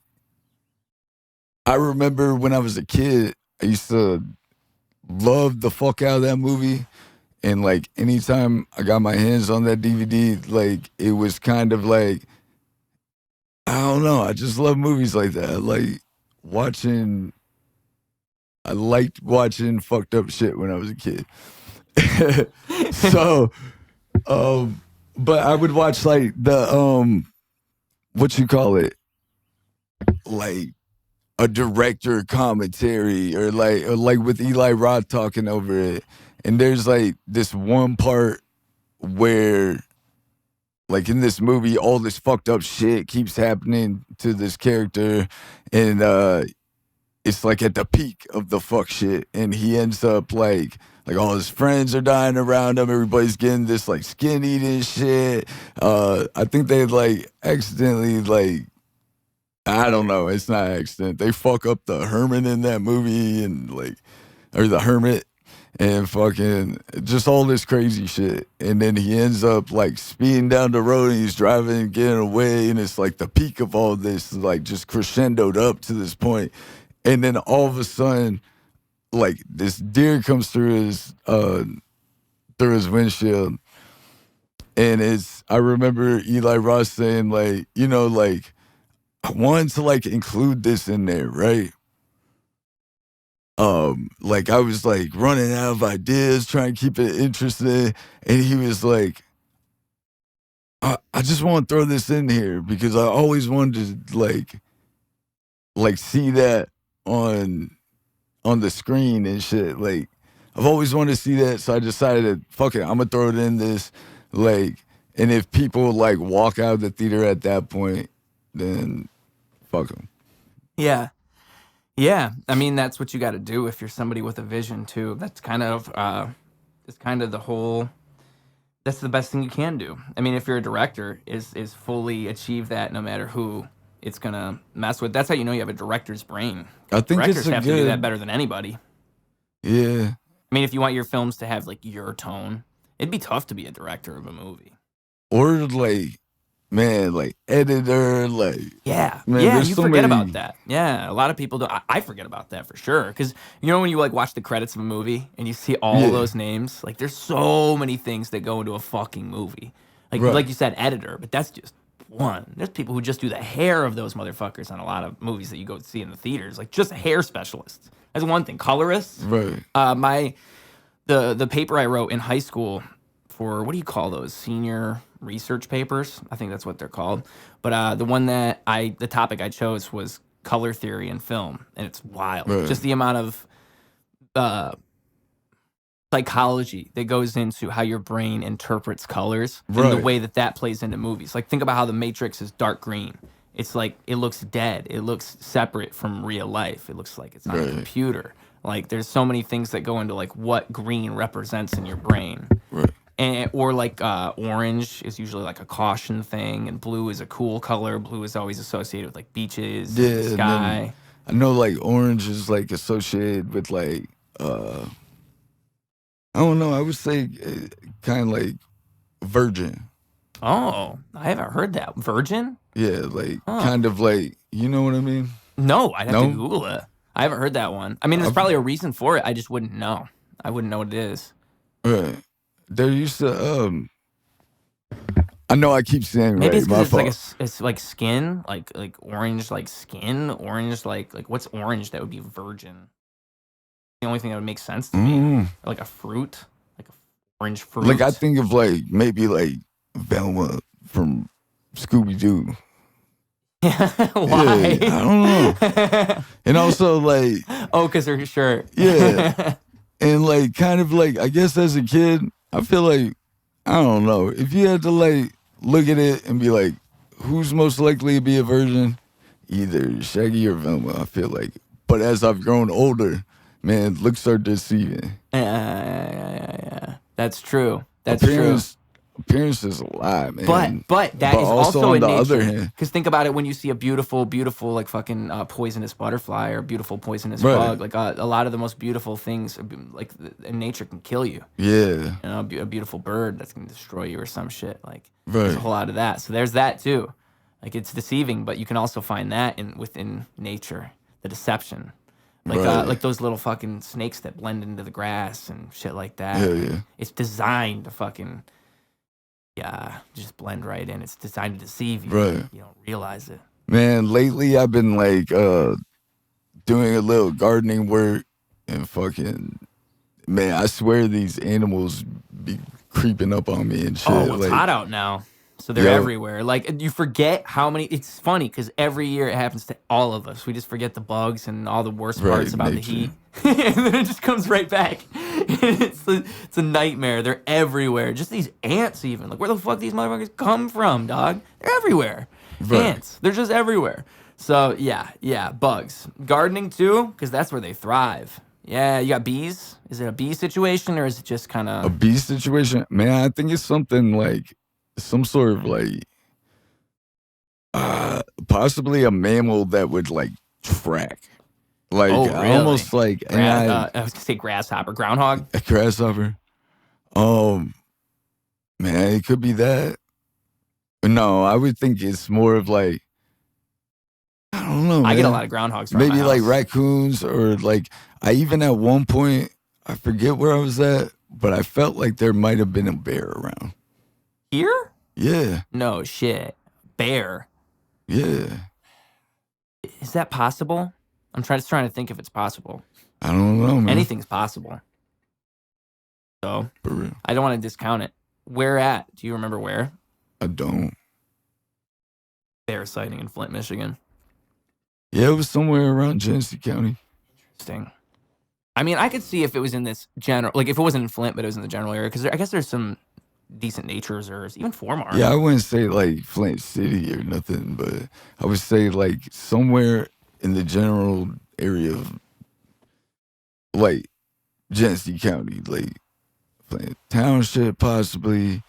I remember when I was a kid, I used to love the fuck out of that movie. And like anytime I got my hands on that DVD, like it was kind of like, I don't know. I just love movies like that. I liked watching fucked up shit when I was a kid. So, but I would watch like the what you call it, like a director commentary or like with Eli Roth talking over it. And there's like this one part where, like in this movie, all this fucked up shit keeps happening to this character, and it's like at the peak of the fuck shit, and he ends up like all his friends are dying around him. Everybody's getting this like skin eating shit. I think they like accidentally like, I don't know. It's not accident. They fuck up the Herman in that movie or the Hermit, and fucking just all this crazy shit. And then he ends up like speeding down the road and he's driving and getting away. And it's like the peak of all this, like just crescendoed up to this point. And then all of a sudden, like this deer comes through his windshield. And I remember Eli Roth saying like, like, I wanted to like include this in there, right? Like I was like running out of ideas, trying to keep it interesting, and he was like, I just want to throw this in here because I always wanted to like see that on the screen and shit. Like I've always wanted to see that, so I decided, fuck it, I'm gonna throw it in this. Like, and if people like walk out of the theater at that point, then fuck them. Yeah. Yeah. I mean, that's what you got to do if you're somebody with a vision too. That's kind of the whole, that's the best thing you can do. I mean, if you're a director, is fully achieve that no matter who it's going to mess with. That's how you know you have a director's brain. I think Directors it's a have to do that better than anybody. Yeah. I mean, if you want your films to have like your tone, it'd be tough to be a director of a movie. Or like, man, like editor, like, yeah, man, yeah, you so forget many... about that. Yeah, a lot of people do. I forget about that for sure. Because when you like watch the credits of a movie and you see all those names, like there's so many things that go into a fucking movie. Like you said, editor, but that's just one. There's people who just do the hair of those motherfuckers on a lot of movies that you go see in the theaters, like just hair specialists. That's one thing. Colorists. Right. The paper I wrote in high school for, what do you call those? Senior research papers? I think that's what they're called. But the topic I chose was color theory in film, and it's wild. Right. Just the amount of psychology that goes into how your brain interprets colors and the way that plays into movies. Like, think about how The Matrix is dark green. It's like, it looks dead. It looks separate from real life. It looks like it's on a computer. Like, there's so many things that go into like what green represents in your brain. Right. Or like orange is usually like a caution thing, and blue is a cool color. Blue is always associated with like beaches, sky. I know like orange is like associated with like I don't know. I would say kind of like virgin. Oh, I haven't heard that. Virgin? Yeah, like kind of like, you know what I mean? No, I'd have to Google it. I haven't heard that one. I mean, there's probably a reason for it. I just wouldn't know. I wouldn't know what it is. Right. There used to I know I keep saying maybe it's my because fault. it's like skin, like orange, like skin, orange, like what's orange that would be virgin? The only thing that would make sense to me, or like a fruit, like an orange fruit. Like, I think of like maybe like Velma from Scooby Doo. Why? Yeah, I don't know. And also like, because her shirt. Yeah, and like kind of like, I guess as a kid, I feel like, I don't know, if you had to like look at it and be like, who's most likely to be a virgin? Either Shaggy or Velma, I feel like. But as I've grown older, man, looks are deceiving. Yeah. That's true. That's true. Appearance is a lie, man. But that is also on in the nature. other hand, because think about it, when you see a beautiful like fucking poisonous butterfly or beautiful poisonous bug, like a lot of the most beautiful things like in nature can kill you. Yeah. You know, a beautiful bird that's gonna destroy you or some shit. Like there's a whole lot of that. So there's that too. Like, it's deceiving, but you can also find that within nature, the deception. Like those little fucking snakes that blend into the grass and shit like that. Yeah. It's designed to fucking just blend right in. It's designed to deceive you. Right. You don't realize it. Man, lately I've been like doing a little gardening work and fucking, man, I swear these animals be creeping up on me and shit. Oh, it's hot out now. So they're everywhere. Like, you forget how many. It's funny because every year it happens to all of us. We just forget the bugs and all the worst parts about the heat. And then it just comes right back. It's a nightmare. They're everywhere. Just these ants, even. Like, where the fuck these motherfuckers come from, dog? They're everywhere. Ants. They're just everywhere. So, yeah, bugs. Gardening, too, because that's where they thrive. Yeah, you got bees? Is it a bee situation, or is it just kind of... A bee situation? Man, I think it's something like... some sort of like possibly a mammal that would like track, like almost like I was gonna say grasshopper, groundhog, a grasshopper. Man, it could be that. No, I would think it's more of like, I don't know, man. I get a lot of groundhogs. Maybe like raccoons, or like I even at one point, I forget where I was at, but I felt like there might have been a bear around. Here? Yeah. No shit. Bear. Yeah. Is that possible? I'm trying to think if it's possible. I don't know, man. Anything's possible. So, for real. I don't want to discount it. Where at? Do you remember where? I don't. Bear sighting in Flint, Michigan. Yeah, it was somewhere around Genesee County. Interesting. I mean, I could see if it was in this general, like if it wasn't in Flint, but it was in the general area, because I guess there's some decent nature reserves, even Formar. Yeah, I wouldn't say like Flint City or nothing, but I would say like somewhere in the general area of like Genesee County, like Flint Township possibly,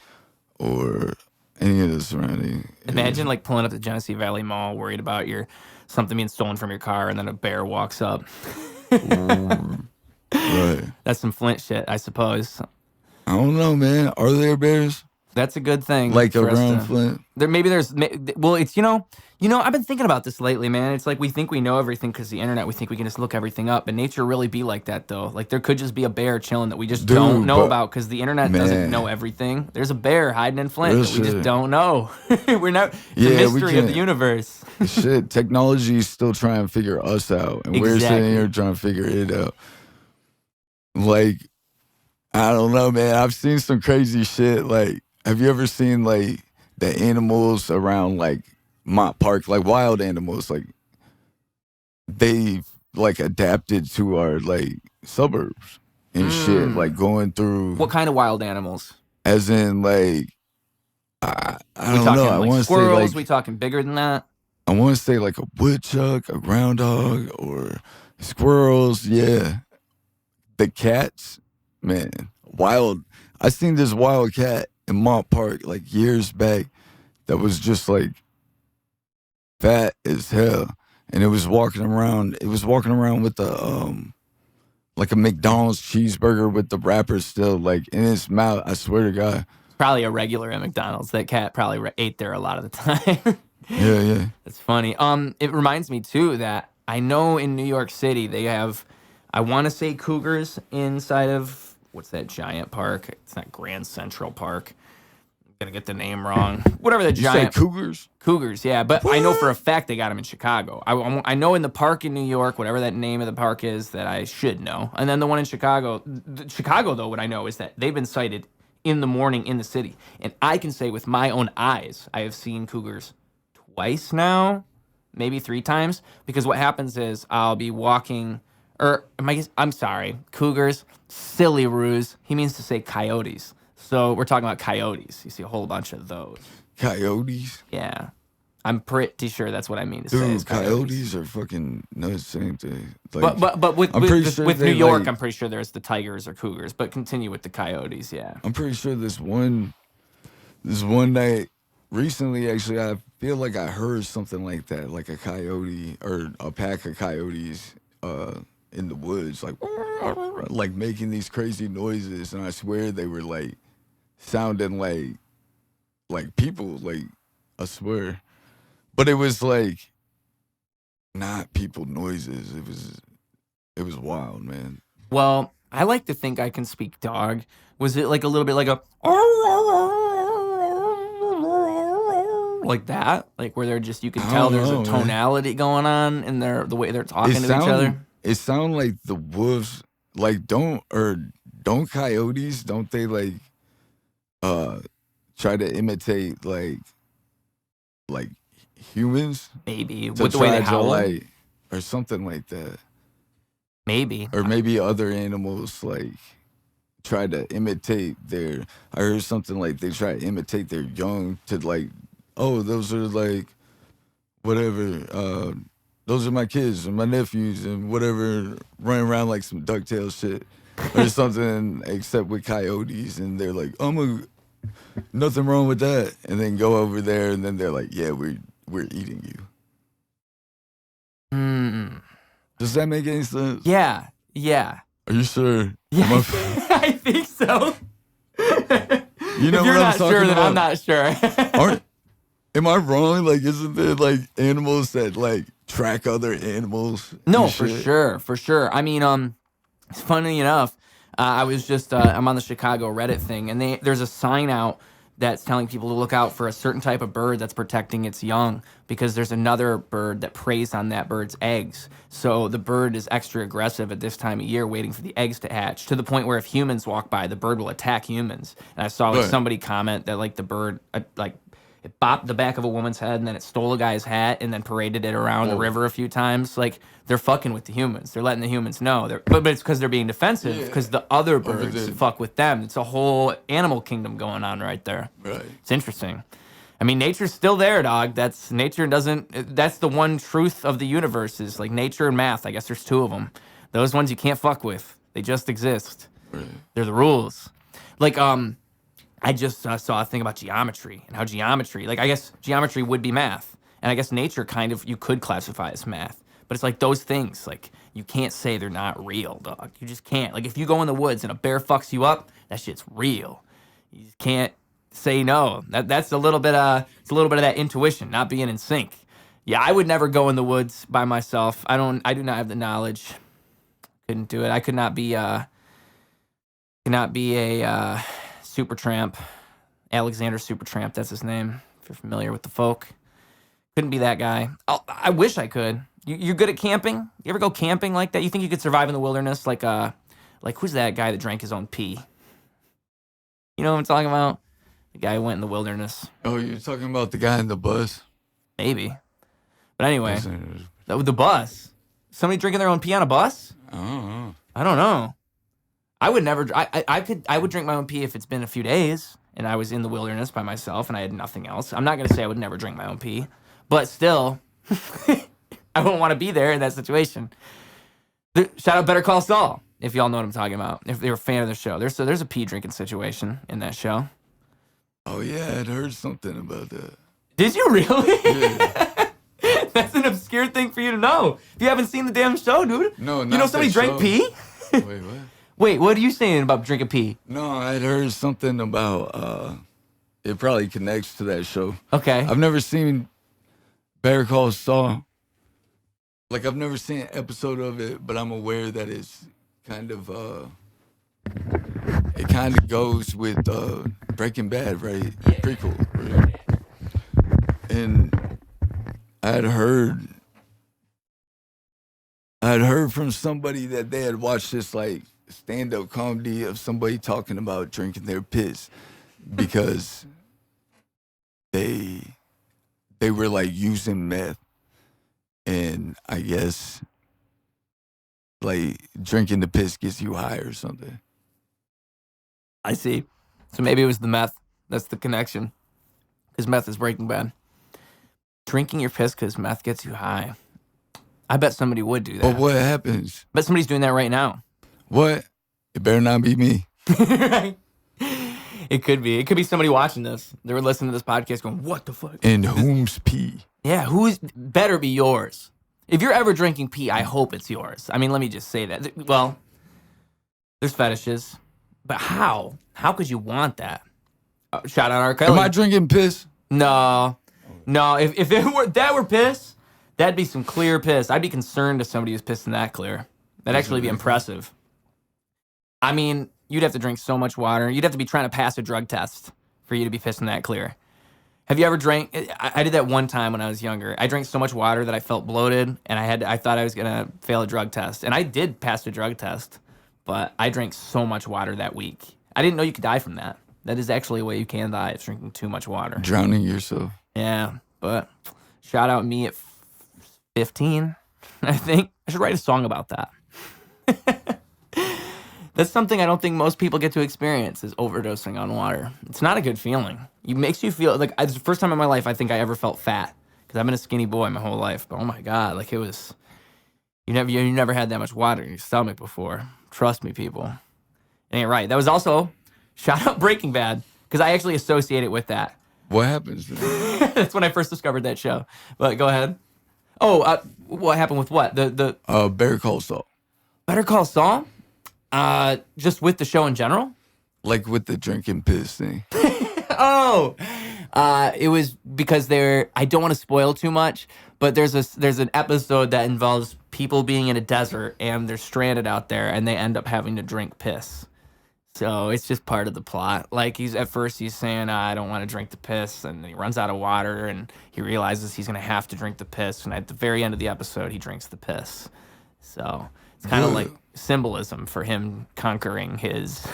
or any of the surrounding. Imagine like pulling up the Genesee Valley Mall, worried about something being stolen from your car, and then a bear walks up. Right. That's some Flint shit, I suppose. I don't know, man. Are there bears? That's a good thing. like For us around to, Flint. well, it's, I've been thinking about this lately, man. It's like we think we know everything because the internet, we think we can just look everything up. But nature really be like that, though. Like there could just be a bear chilling that we just don't Dude, know but about because the internet doesn't know man, everything. There's a bear hiding in Flint real that we just shit. don't know. We're not, it's a Yeah, we mystery of the can't. universe. Shit, technology is still trying to figure us out, and we're sitting Exactly. here trying to figure it out. Like, I don't know, man. I've seen some crazy shit. Like, have you ever seen like the animals around like Mont Park, like wild animals, like they like adapted to our like suburbs and shit, like going through, What kind of wild animals? as in like I We don't know. talking I like want to say squirrels? like We talking bigger than that? I want to say like a woodchuck, a groundhog, or squirrels. Yeah, the cats, man, wild. I seen this wild cat in Mont Park like years back that was just like fat as hell, and it was walking around. It was walking around with the like a McDonald's cheeseburger with the wrapper still like in its mouth. I swear to God. Probably a regular at McDonald's. That cat probably ate there a lot of the time. Yeah, yeah. That's funny. It reminds me too that I know in New York City they have, I want to say cougars inside of what's that giant park? It's not Grand Central Park. I'm gonna get the name wrong. Whatever the You say giant cougars? cougars, yeah. But I know for a What? fact they got them in Chicago. I know in the park in New York, whatever that name of the park is, that I should know. And then the one in Chicago, Chicago though, what I know is that they've been sighted in the morning in the city, and I can say with my own eyes, I have seen cougars twice now, maybe 3 times. Because what happens is I'll be walking, or I'm sorry, cougars, silly Ruse. He means to say coyotes. So we're talking about coyotes. You see a whole bunch of those. Coyotes? Yeah. I'm pretty sure that's what I mean to say is Dude, coyotes. coyotes are fucking no same thing. But Like, but with I'm pretty sure with New they York, like. I'm pretty sure there's the tigers or cougars. But continue with the coyotes, yeah. I'm pretty sure this one night recently, actually, I feel like I heard something like that, like a coyote or a pack of coyotes in the woods, like making these crazy noises, and I swear they were like sounding like people, like I swear, but it was like not people noises. It was wild, man. Well, I like to think I can speak dog. Was it like a little bit like a like that? Like where they're just, you can I tell don't there's a know, man. tonality going on in the way they're It talking to each sound other. it sound like the wolves like don't coyotes, don't they like uh try to imitate like humans Maybe to with the way they try to howl. like or something like that. Maybe. Or maybe other animals like try to imitate their I heard something like they try to imitate their young to like, oh, those are like whatever, those are my kids and my nephews and whatever, running around like some DuckTales shit or something, except with coyotes, and they're like, nothing wrong with that, and then go over there, and then they're like, yeah, we're eating you. Hmm. Does that make any sense? Yeah. Yeah. Are you sure? Yeah. Am I- I think so. You know If you're what I'm not sure, talking then I'm about? not sure. Am I wrong? Like, isn't there like animals that like track other animals? No, and for shit? sure, for sure. I mean, funny enough, I was just I'm on the Chicago Reddit thing, and there's a sign out that's telling people to look out for a certain type of bird that's protecting its young because there's another bird that preys on that bird's eggs. So the bird is extra aggressive at this time of year, waiting for the eggs to hatch, to the point where if humans walk by, the bird will attack humans. And I saw like Right. somebody comment that like the bird like it bopped the back of a woman's head and then it stole a guy's hat and then paraded it around the Oh. river a few times. Like they're fucking with the humans. They're letting the humans know. But it's because they're being defensive because the other birds there. fuck with them. It's a whole animal kingdom going on right there. Right. It's interesting. I mean, nature's still there, dog. Nature doesn't. That's the one truth of the universe is like nature and math. I guess there's two of them. Those ones you can't fuck with. They just exist. Right. They're the rules. Like I just saw a thing about geometry and how geometry, like I guess geometry would be math, and I guess nature kind of you could classify as math, but it's like those things, like you can't say they're not real, dog. You just can't. Like if you go in the woods and a bear fucks you up, that shit's real. You just can't say no. That's a little bit it's a little bit of that intuition, not being in sync. Yeah, I would never go in the woods by myself. I do not have the knowledge. Couldn't do it. I could not be a Supertramp. Alexander Supertramp, that's his name. If you're familiar with the folk. Couldn't be that guy. I wish I could. You're good at camping? You ever go camping like that? You think you could survive in the wilderness like who's that guy that drank his own pee? You know what I'm talking about? The guy who went in the wilderness. Oh, you're talking about the guy in the bus? Maybe. But anyway, the bus. Somebody drinking their own pee on a bus? Oh. I don't know. I would never. I would drink my own pee if it's been a few days and I was in the wilderness by myself and I had nothing else. I'm not gonna say I would never drink my own pee, but still, I wouldn't want to be there in that situation. Shout out Better Call Saul if y'all know what I'm talking about. If you're a fan of the show, there's a pee drinking situation in that show. Oh yeah, I'd heard something about that. Did you really? Yeah. That's an obscure thing for you to know. If you haven't seen the damn show, dude. No, not you know somebody drank pee? Wait, what? Wait, what are you saying about drinking pee? No, I'd heard something about it probably connects to that show. Okay. I've never seen Better Call Saul. Like I've never seen an episode of it, but I'm aware that it's kind of it kind of goes with Breaking Bad, right? Yeah. Prequel, right? And I'd heard from somebody that they had watched this like stand-up comedy of somebody talking about drinking their piss because they were like using meth, and I guess like drinking the piss gets you high or something. I see. So maybe it was the meth. That's the connection. Because meth is Breaking Bad. Drinking your piss because meth gets you high. I bet somebody would do that. But what happens? Bet somebody's doing that right now. What? It better not be me. Right? It could be. It could be somebody watching this. They were listening to this podcast going, what the fuck? And whom's pee? Yeah, better be yours. If you're ever drinking pee, I hope it's yours. I mean, let me just say that. Well, there's fetishes. But how? How could you want that? Shout out R. Kelly. Am I drinking piss? No. If that were piss, that'd be some clear piss. I'd be concerned if somebody was pissing that clear. That'd actually be impressive. I mean, you'd have to drink so much water. You'd have to be trying to pass a drug test for you to be pissing that clear. Have you ever drank? I did that one time when I was younger. I drank so much water that I felt bloated, and I thought I was gonna fail a drug test, and I did pass the drug test, but I drank so much water that week. I didn't know you could die from that. That is actually a way you can die, is drinking too much water. Drowning yourself. Yeah, but shout out me at 15. I think I should write a song about that. That's something I don't think most people get to experience, is overdosing on water. It's not a good feeling. It makes you feel like it's the first time in my life I think I ever felt fat, because I've been a skinny boy my whole life. But oh my God, like it was, you never had that much water in your stomach before. Trust me, people. It ain't right. That was also, shout out Breaking Bad, because I actually associate it with that. What happens? That's when I first discovered that show. But go ahead. Oh, what happened with what? The Better Call Saul. Better Call Saul? Just with the show in general? Like with the drinking piss thing. Oh, it was because I don't want to spoil too much, but there's an episode that involves people being in a desert and they're stranded out there and they end up having to drink piss. So it's just part of the plot. Like at first he's saying, I don't want to drink the piss, and he runs out of water and he realizes he's going to have to drink the piss. And at the very end of the episode, he drinks the piss. So it's kind of like symbolism for him conquering his,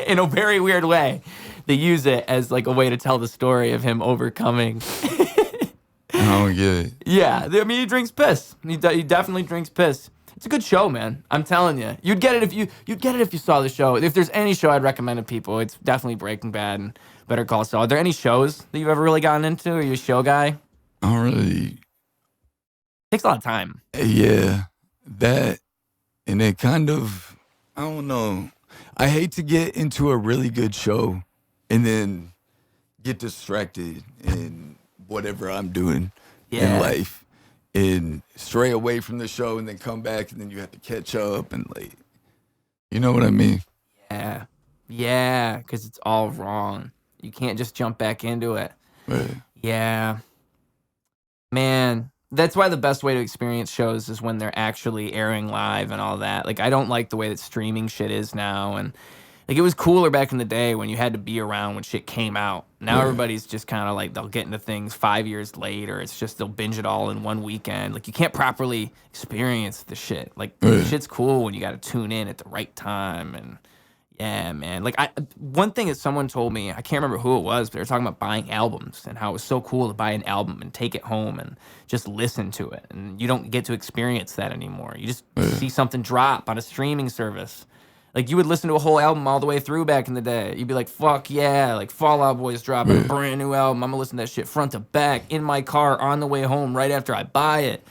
in a very weird way. They use it as like a way to tell the story of him overcoming. I don't get it. Yeah, I mean, he drinks piss. He definitely drinks piss. It's a good show, man. I'm telling you. You'd get it if you saw the show. If there's any show I'd recommend to people, it's definitely Breaking Bad and Better Call Saul. Are there any shows that you've ever really gotten into? Are you a show guy? I don't really. Takes a lot of time. Yeah, that, and it kind of, I don't know. I hate to get into a really good show and then get distracted in whatever I'm doing in life and stray away from the show and then come back and then you have to catch up and like, you know what I mean? Yeah, because it's all wrong. You can't just jump back into it. Right. Yeah. Man, that's why the best way to experience shows is when they're actually airing live and all that. Like, I don't like the way that streaming shit is now. And, like, it was cooler back in the day when you had to be around when shit came out. Now Yeah. everybody's just kind of like, they'll get into things 5 years later. It's just they'll binge it all in one weekend. Like, you can't properly experience the shit. Like, Right. shit's cool when you got to tune in at the right time. And yeah, man. Like, one thing that someone told me, I can't remember who it was, but they were talking about buying albums and how it was so cool to buy an album and take it home and just listen to it. And you don't get to experience that anymore. You just see something drop on a streaming service. Like, you would listen to a whole album all the way through back in the day. You'd be like, fuck yeah, like Fall Out Boy's dropping a brand new album. I'm gonna listen to that shit front to back in my car on the way home right after I buy it.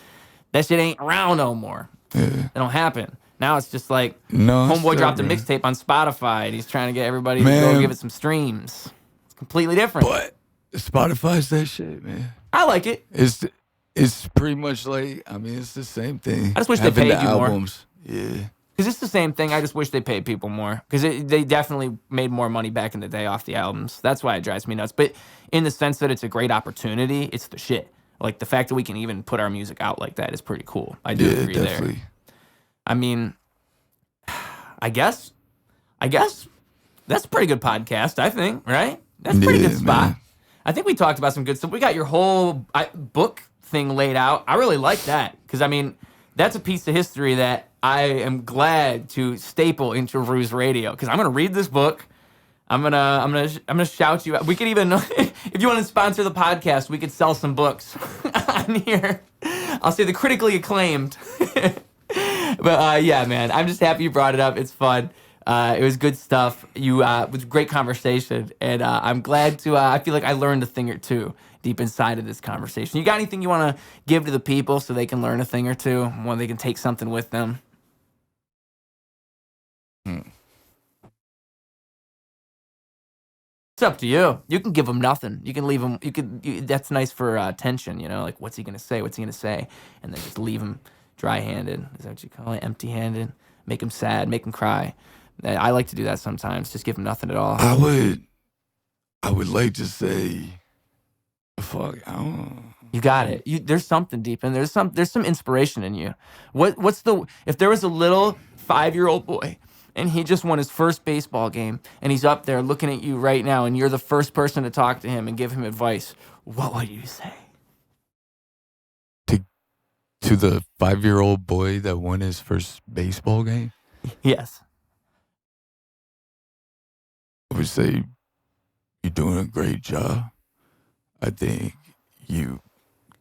That shit ain't around no more. It don't happen. Now it's just like, Homeboy dropped a mixtape on Spotify and he's trying to get everybody to go give it some streams. It's completely different. But Spotify's that shit, man. I like it. It's pretty much like, I mean, it's the same thing. I just wish they paid you more. Yeah. Because it's the same thing. I just wish they paid people more. Because they definitely made more money back in the day off the albums. That's why it drives me nuts. But in the sense that it's a great opportunity, it's the shit. Like, the fact that we can even put our music out like that is pretty cool. I do agree definitely. there. I mean, I guess that's a pretty good podcast, I think, right? That's a pretty good spot. Man. I think we talked about some good stuff. We got your whole book thing laid out. I really like that because, I mean, that's a piece of history that I am glad to staple into Ruse Radio because I'm going to read this book. I'm gonna shout you out. We could even, if you want to sponsor the podcast, we could sell some books on here. I'll say the critically acclaimed. But yeah, man, I'm just happy you brought it up. It's fun. It was good stuff. It was a great conversation, and I'm glad to. I feel like I learned a thing or two deep inside of this conversation. You got anything you want to give to the people so they can learn a thing or two, when they can take something with them? It's up to you. You can give them nothing. You can leave them. That's nice for tension. You know, like what's he gonna say? What's he gonna say? And then just leave him dry-handed. Is that what you call it? Empty-handed. Make him sad. Make him cry. I like to do that sometimes. Just give him nothing at all. I would like to say, fuck, I don't. You got it. There's something deep in there. There's some inspiration in you. If there was a little 5-year-old boy and he just won his first baseball game and he's up there looking at you right now and you're the first person to talk to him and give him advice, what would you say? To the 5-year-old boy that won his first baseball game? Yes. I would say, you're doing a great job. I think you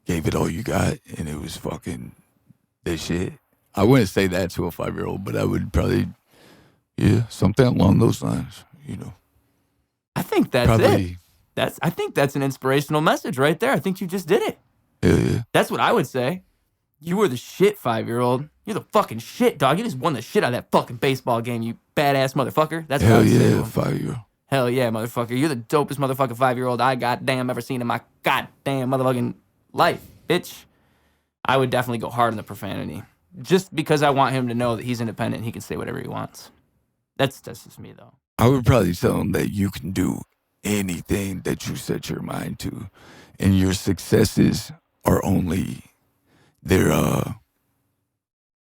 gave it all you got, and it was fucking this shit. I wouldn't say that to a 5-year-old, but I would probably, something along those lines, you know. I think that's it. I think that's an inspirational message right there. I think you just did it. Yeah. That's what I would say. You were the shit, 5-year-old. You're the fucking shit, dog. You just won the shit out of that fucking baseball game, you badass motherfucker. That's what I would say. Hell yeah, 5-year-old. Hell yeah, motherfucker. You're the dopest motherfucking 5-year-old I goddamn ever seen in my goddamn motherfucking life, bitch. I would definitely go hard on the profanity. Just because I want him to know that he's independent and he can say whatever he wants. That's just me, though. I would probably tell him that you can do anything that you set your mind to. And your successes are only...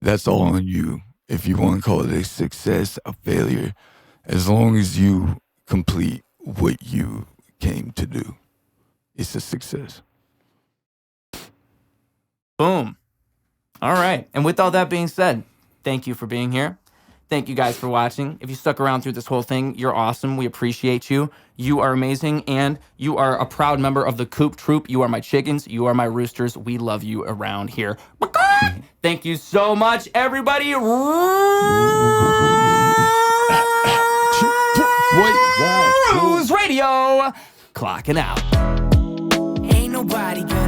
that's all on you. If you want to call it a success, a failure, as long as you complete what you came to do, it's a success. Boom. All right. And with all that being said, thank you for being here. Thank you guys for watching. If you stuck around through this whole thing, you're awesome. We appreciate you. You are amazing, and you are a proud member of the Coop Troop. You are my chickens. You are my roosters. We love you around here. Thank you so much, everybody. Ruse Radio, clocking out. Ain't nobody gonna